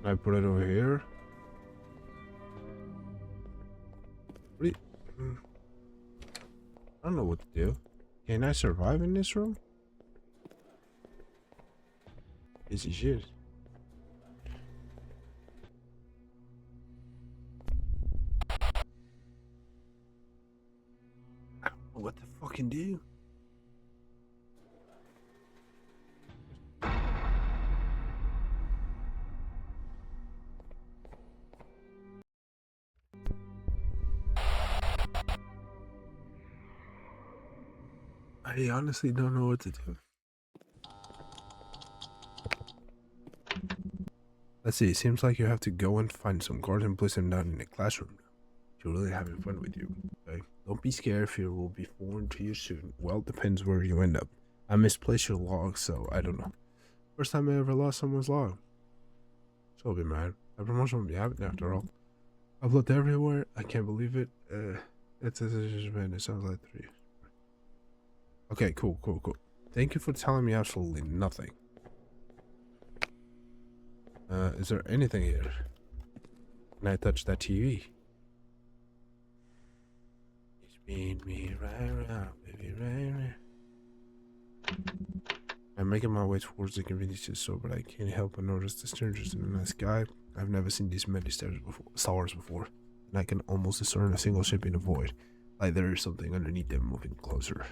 I put it over here. What do you... I don't know what to do. Can I survive in this room? Easy shit. I don't know what to fucking do. I honestly don't know what to do. Let's see, it seems like you have to go and find some guards and place them down in the classroom. You're really having fun with you. Okay? Don't be scared, fear will be foreign to you soon. Well, depends where you end up. I misplaced your log, so I don't know. First time I ever lost someone's log. So I'll be mad. A promotion won't be happening after all. I've looked everywhere. I can't believe it. It sounds like 3. Okay, cool. Thank you for telling me absolutely nothing. Is there anything here? Can I touch that TV? You spin me right around, baby, right around. I'm making my way towards the convenience store, but I can't help but notice the strangers in the night sky. I've never seen these many stars before, and I can almost discern a single ship in the void. Like there is something underneath them moving closer.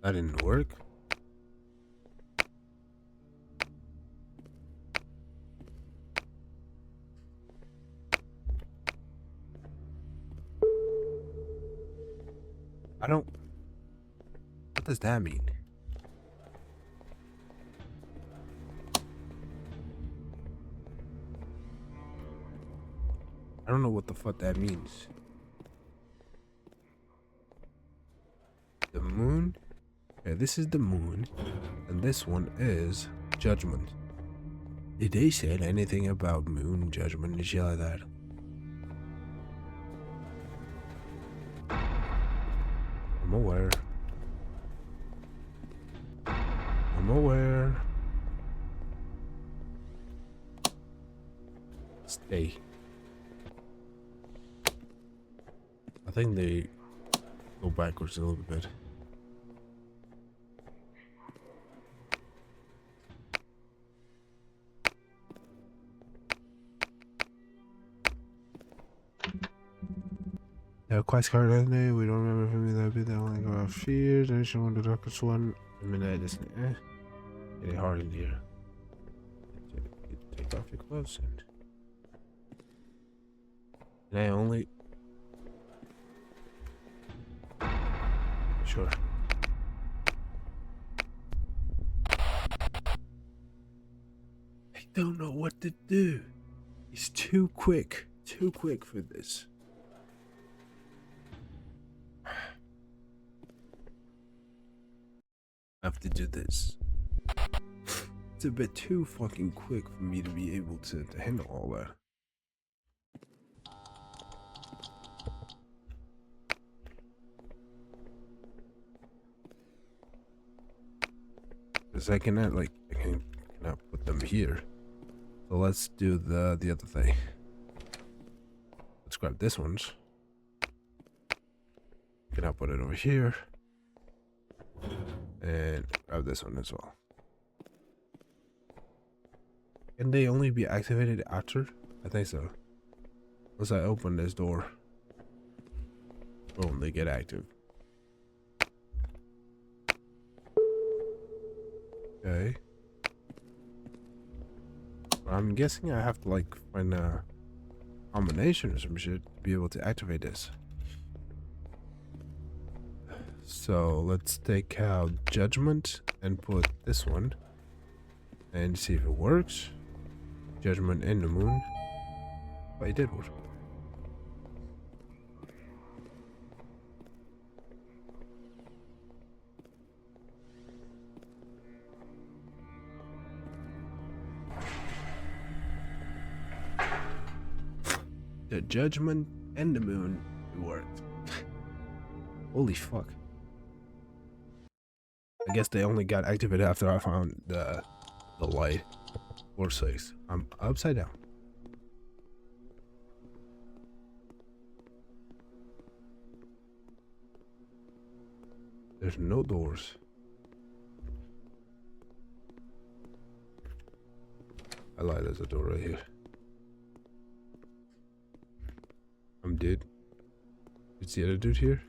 That didn't work. I don't... What does that mean? I don't know what the fuck that means. The moon? Okay, this is the moon. And this one is Judgment. Did they say anything about moon judgment and shit like that? I'm aware. I'm aware. Stay. I think they go backwards a little bit. Yeah, quite scared that day. We don't remember from that bit that only got fears. I just want the darkest one. I mean, I just getting hard in here. Take off your clothes and I only. Sure. I don't know what to do. It's too quick for this. I have to do this. It's a bit too fucking quick for me to be able to handle all that. Because I cannot put them here. So let's do the other thing. Let's grab this one's. Cannot put it over here. And grab this one as well. Can they only be activated after? I think so. Once I open this door, boom, they get active. Okay. I'm guessing I have to like find a combination or some shit to be able to activate this. So let's take out Judgment and put this one and see if it works. Judgment in the moon. But it did work. The Judgment and the moon, it worked. Holy fuck. I guess they only got activated after I found the light. Or 6. I'm upside down. There's no doors. I lied, there's a door right here. I'm dead. Is the other dude here?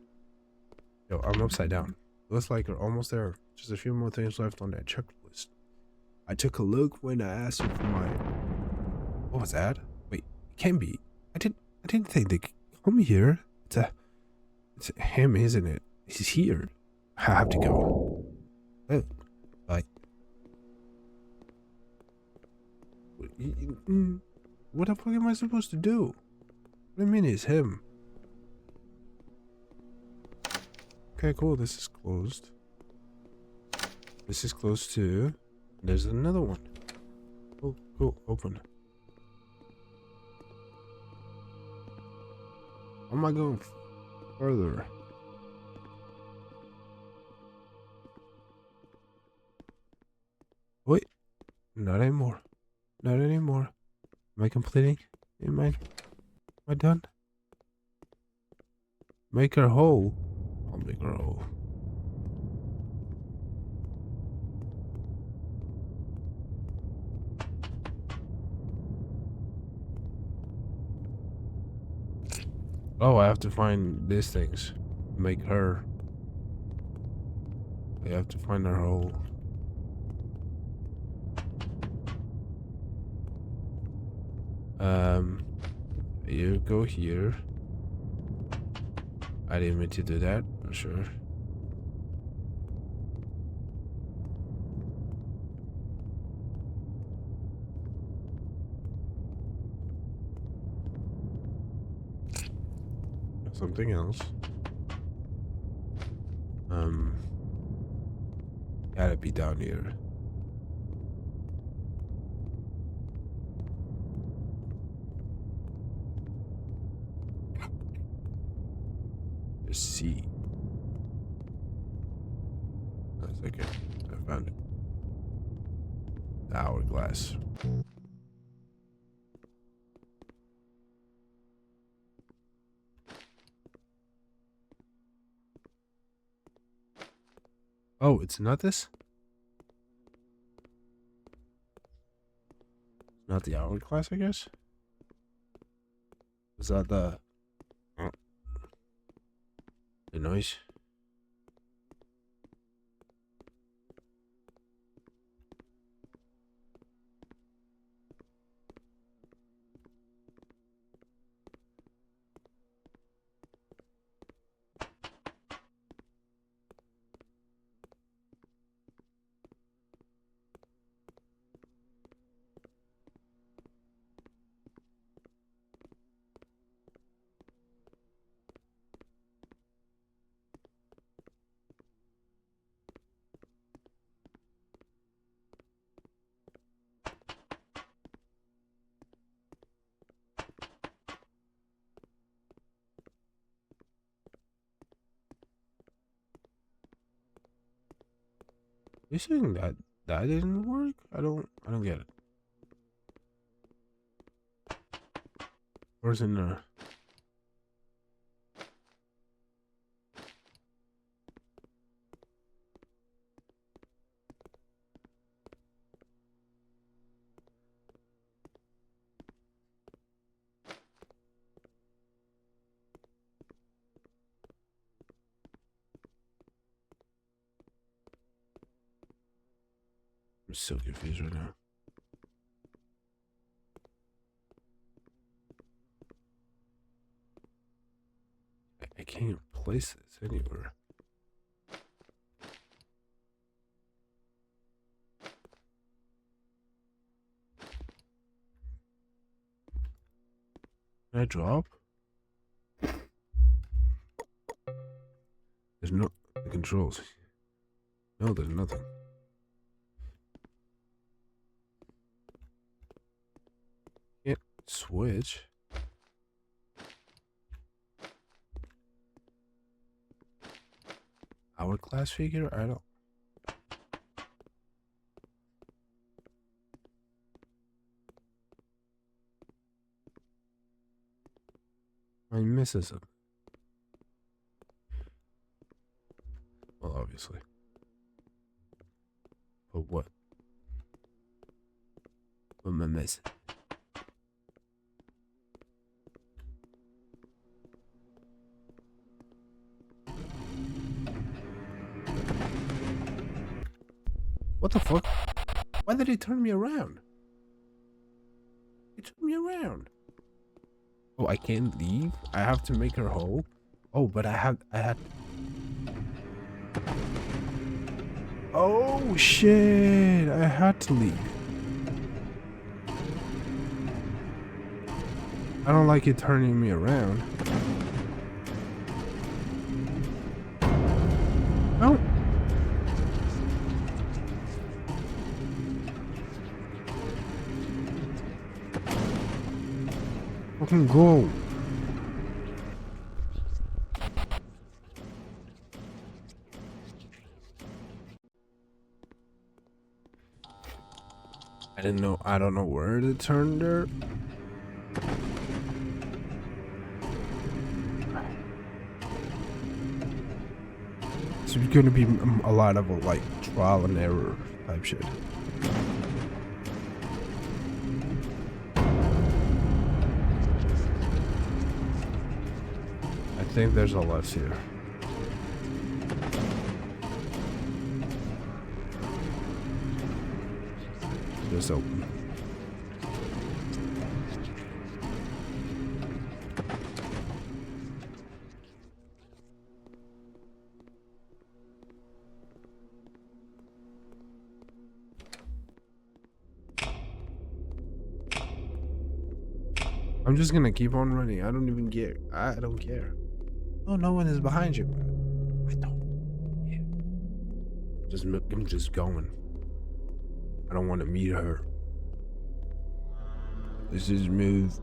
Yo, I'm upside down. Looks like we're almost there. Just a few more things left on that checklist. I took a look when I asked him for my... What was that? Wait, it can't be. I didn't think they could come here. It's him, isn't it? He's here. I have to go. Oh, bye. What the fuck am I supposed to do? What do you mean it's him? Okay, cool. This is closed. This is closed too. There's another one. Oh, cool. Open. How am I going further? Wait. Not anymore. Not anymore. Am I completing? Am I done? Make her whole. I'll make her whole. Oh, I have to find these things. Make her. I have to find her hole. You go here. I didn't mean to do that, for sure. Something else. Gotta be down here. There's C. That's okay. I found it. The hourglass. Oh, it's not this? Not the hourglass, I guess? Is that the noise? You saying that didn't work? I don't get it. Where's in there? I'm so confused right now. I can't even place this anywhere. Can I drop? There's no the controls. No, there's nothing. Can't switch. Hourglass figure? I don't. I misses it. Well, obviously. But what? What am I missing? What the fuck? Why did he turn me around? He turned me around. Oh, I can't leave? I have to make her whole? Oh, but I had... Oh, shit. I had to leave. I don't like it turning me around. No. Fucking go. I don't know where to turn there. So it's gonna be a lot of like trial and error type shit. I think there's a left here. Just open. I'm just gonna keep on running. I don't even care. I don't care. Oh, no one is behind you. I don't. Yeah. I'm just going. I don't want to meet her. This is smooth.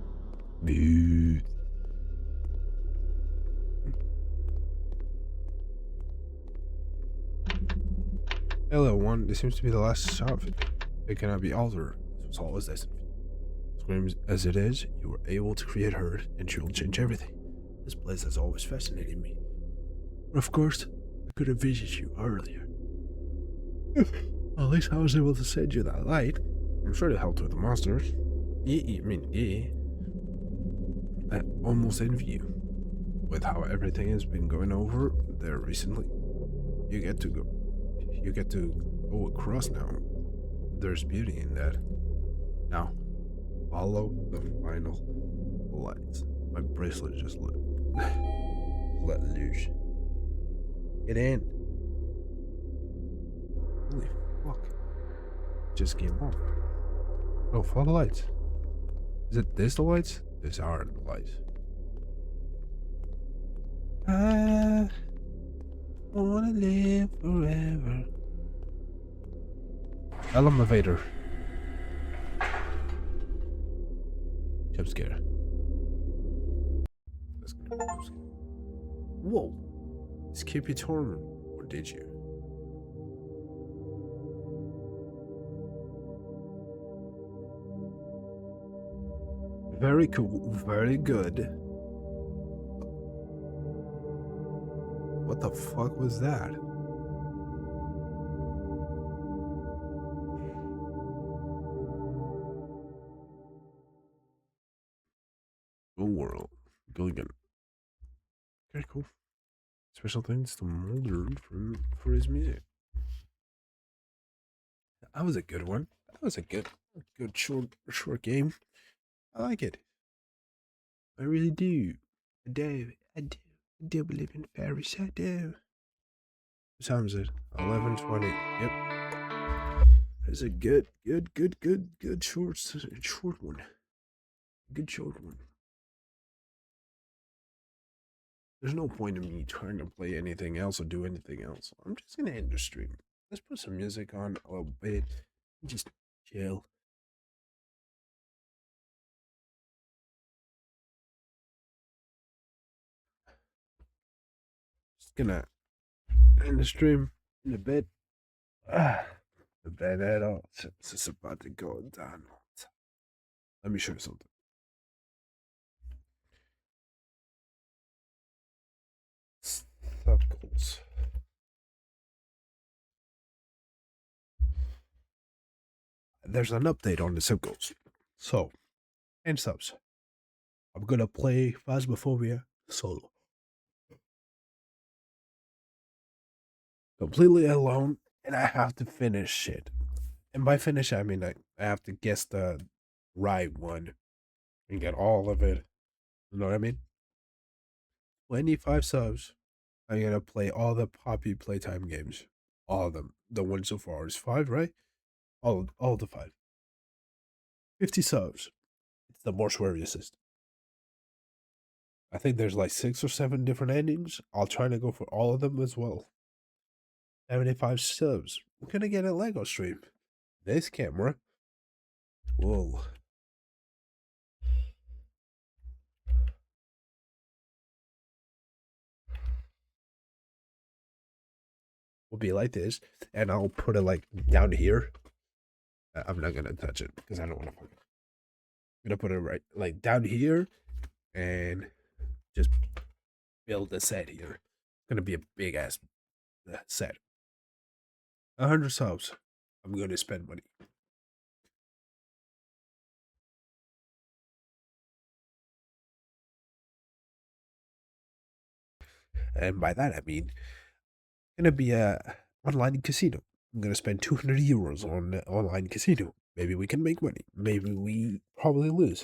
Hello, one. This seems to be the last shot. It cannot be altered. This was always destined. Screams as it is, you were able to create her, and she will change everything. This place has always fascinated me. But of course, I could have visited you earlier. At least I was able to send you that light. I'm sure it helped with the monsters. Yeah. I almost envy you. With how everything has been going over there recently. You get to go across now. There's beauty in that. Now, follow the final lights. My bracelet just let loose. Get in. Holy fuck. Just came off. Oh, follow the lights. Is it this the lights? These are the lights. I wanna live forever. Elevator. Jump scare. Whoa. Skip your turn. Or did you? Very cool. Very good. What the fuck was that? Go world. Gilligan. Okay, cool. Special thanks to Mulder for his music. That was a good one. That was a good short game. I like it. I really do. I do believe in fairies. I do. What time is it? 11:20. Yep. It's a good short one. Good short one. There's no point in me trying to play anything else or do anything else. I'm just gonna end the stream. Let's put some music on a little bit. Just chill. Just gonna end the stream in a bit. The bed at all. Since it's about to go down. Let me show you something. Subgoals. There's an update on the subgoals. So, and subs. I'm gonna play Phasmophobia solo. Completely alone, and I have to finish it. And by finish, I mean I have to guess the right one and get all of it. You know what I mean? 25 subs. I'm gonna play all the Poppy Playtime games. All of them. The one so far is 5, right? All the 5. 50 subs. It's the mortuary assist. I think there's like 6 or 7 different endings. I'll try to go for all of them as well. 75 subs. We're gonna get a Lego stream. This camera. Whoa. Will be like this, and I'll put it like down here. I'm not gonna touch it because I don't want to. I'm gonna put it right like down here, and just build a set here. It's gonna be a big ass set. 100 subs. I'm gonna spend money. And by that I mean gonna be a online casino. I'm gonna spend 200 euros on online casino. Maybe we can make money. Maybe we probably lose.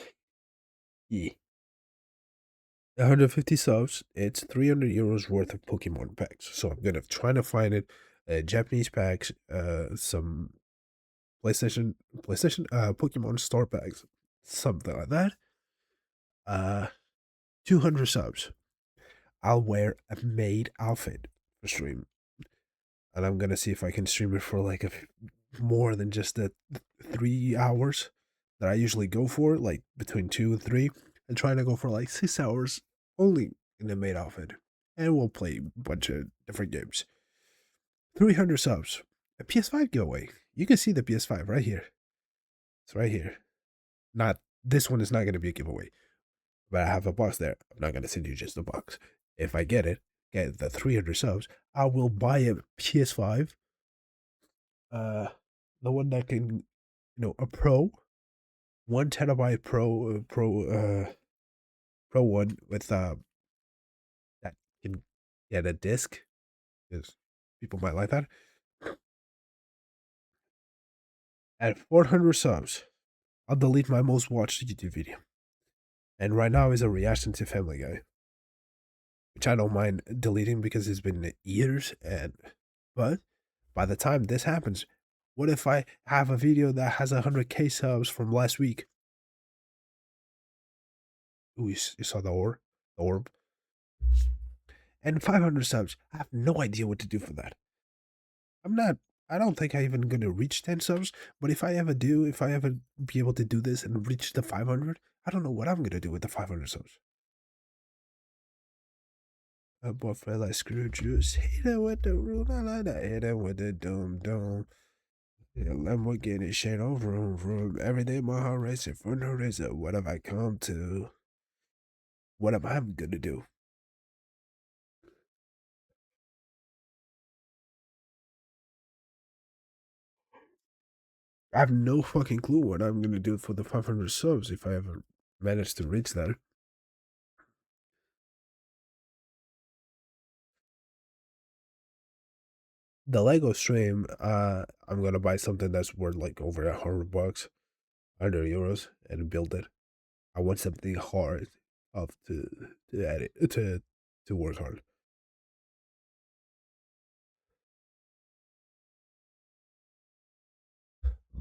Yeah. 150 subs. It's 300 euros worth of Pokemon packs. So I'm gonna try to find it. Japanese packs. Some PlayStation. Pokemon Store packs. Something like that. 200 subs. I'll wear a maid outfit for stream. And I'm gonna see if I can stream it for like more than just the 3 hours that I usually go for, like between 2 and 3, and trying to go for like 6 hours only in the maid outfit. And we'll play a bunch of different games. 300 subs. a PS5 giveaway. You can see the PS5 right here. It's right here. Not this one is not going to be a giveaway, but I have a box there. I'm not going to send you just a box. If I get the 300 subs, I will buy a PS5. The one that can, a Pro, 1 TB Pro one with that can get a disc, because people might like that. At 400 subs, I'll delete my most watched YouTube video. And right now is a reaction to Family Guy, which I don't mind deleting because it's been years. But by the time this happens, what if I have a video that has 100K subs from last week? Ooh, you saw the orb? And 500 subs. I have no idea what to do for that. I don't think I'm even going to reach 10 subs, but if I ever be able to do this and reach the 500, I don't know what I'm going to do with the 500 subs. A boy felt like Scrooge. Hit it with the rule, I like that. Hit it with the doom. Yeah, Lamborghini shade on vroom. Every day my heart racing for no reason. What have I come to? What am I going to do? I have no fucking clue what I'm going to do for the 500 subs if I ever manage to reach that. The Lego stream, I'm gonna buy something that's worth like over $100, €100, and build it. I want something hard to edit to work hard.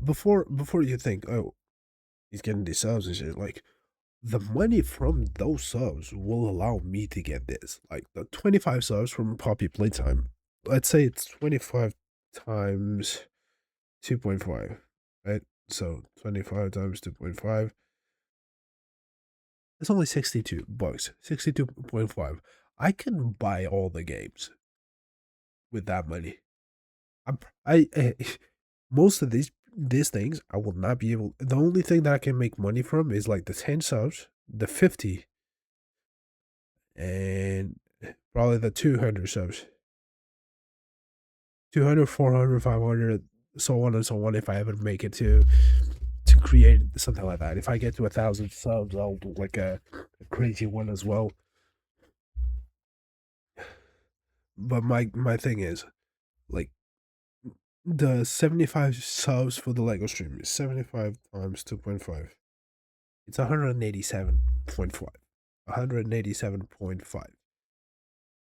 Before you think, oh, he's getting these subs and shit, like the money from those subs will allow me to get this. Like the 25 subs from Poppy Playtime. Let's say it's 25 times 2.5, right? So 25 times 2.5. It's only $62, 62.5. I can buy all the games with that money. Most of these things I will not be able. The only thing that I can make money from is like the 10 subs, the 50, and probably the 200 subs. 200, 400, 500, so on and so on. If I ever make it to create something like that, if I get to 1,000 subs, I'll do like a crazy one as well. But my thing is, like, the 75 subs for the Lego stream is 75 times 2.5. It's 187.5. 187.5.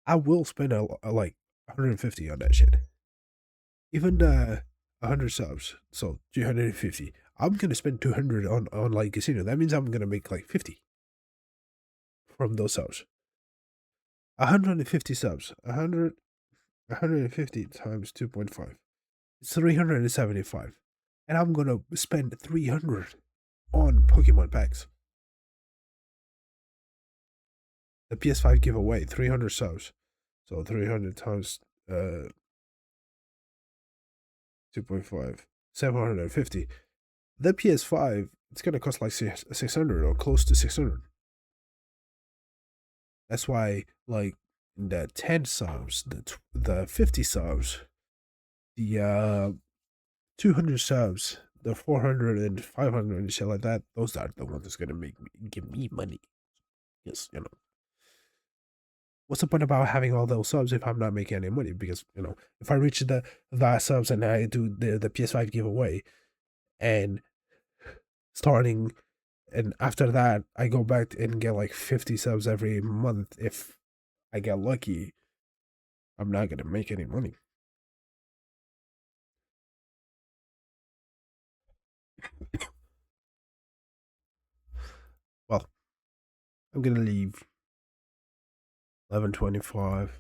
I will spend like 150 on that shit. Even 100 subs, so 350. I'm gonna spend 200 on like casino. That means I'm gonna make like 50 from those subs. 150 subs. 150 times 2.5. It's 375. And I'm gonna spend 300 on Pokemon packs. The PS5 giveaway, 300 subs. So 300 times 2.5, 750. The PS5, it's gonna cost like 600 or close to 600. That's why, like, the 10 subs, the 50 subs, the 200 subs, the 400 and 500 and shit like that, those are the ones that's gonna give me money. Yes, what's the point about having all those subs if I'm not making any money? Because, if I reach the subs and I do the PS5 giveaway, and after that, I go back and get like 50 subs every month. If I get lucky, I'm not gonna make any money. Well, I'm gonna leave 11:25.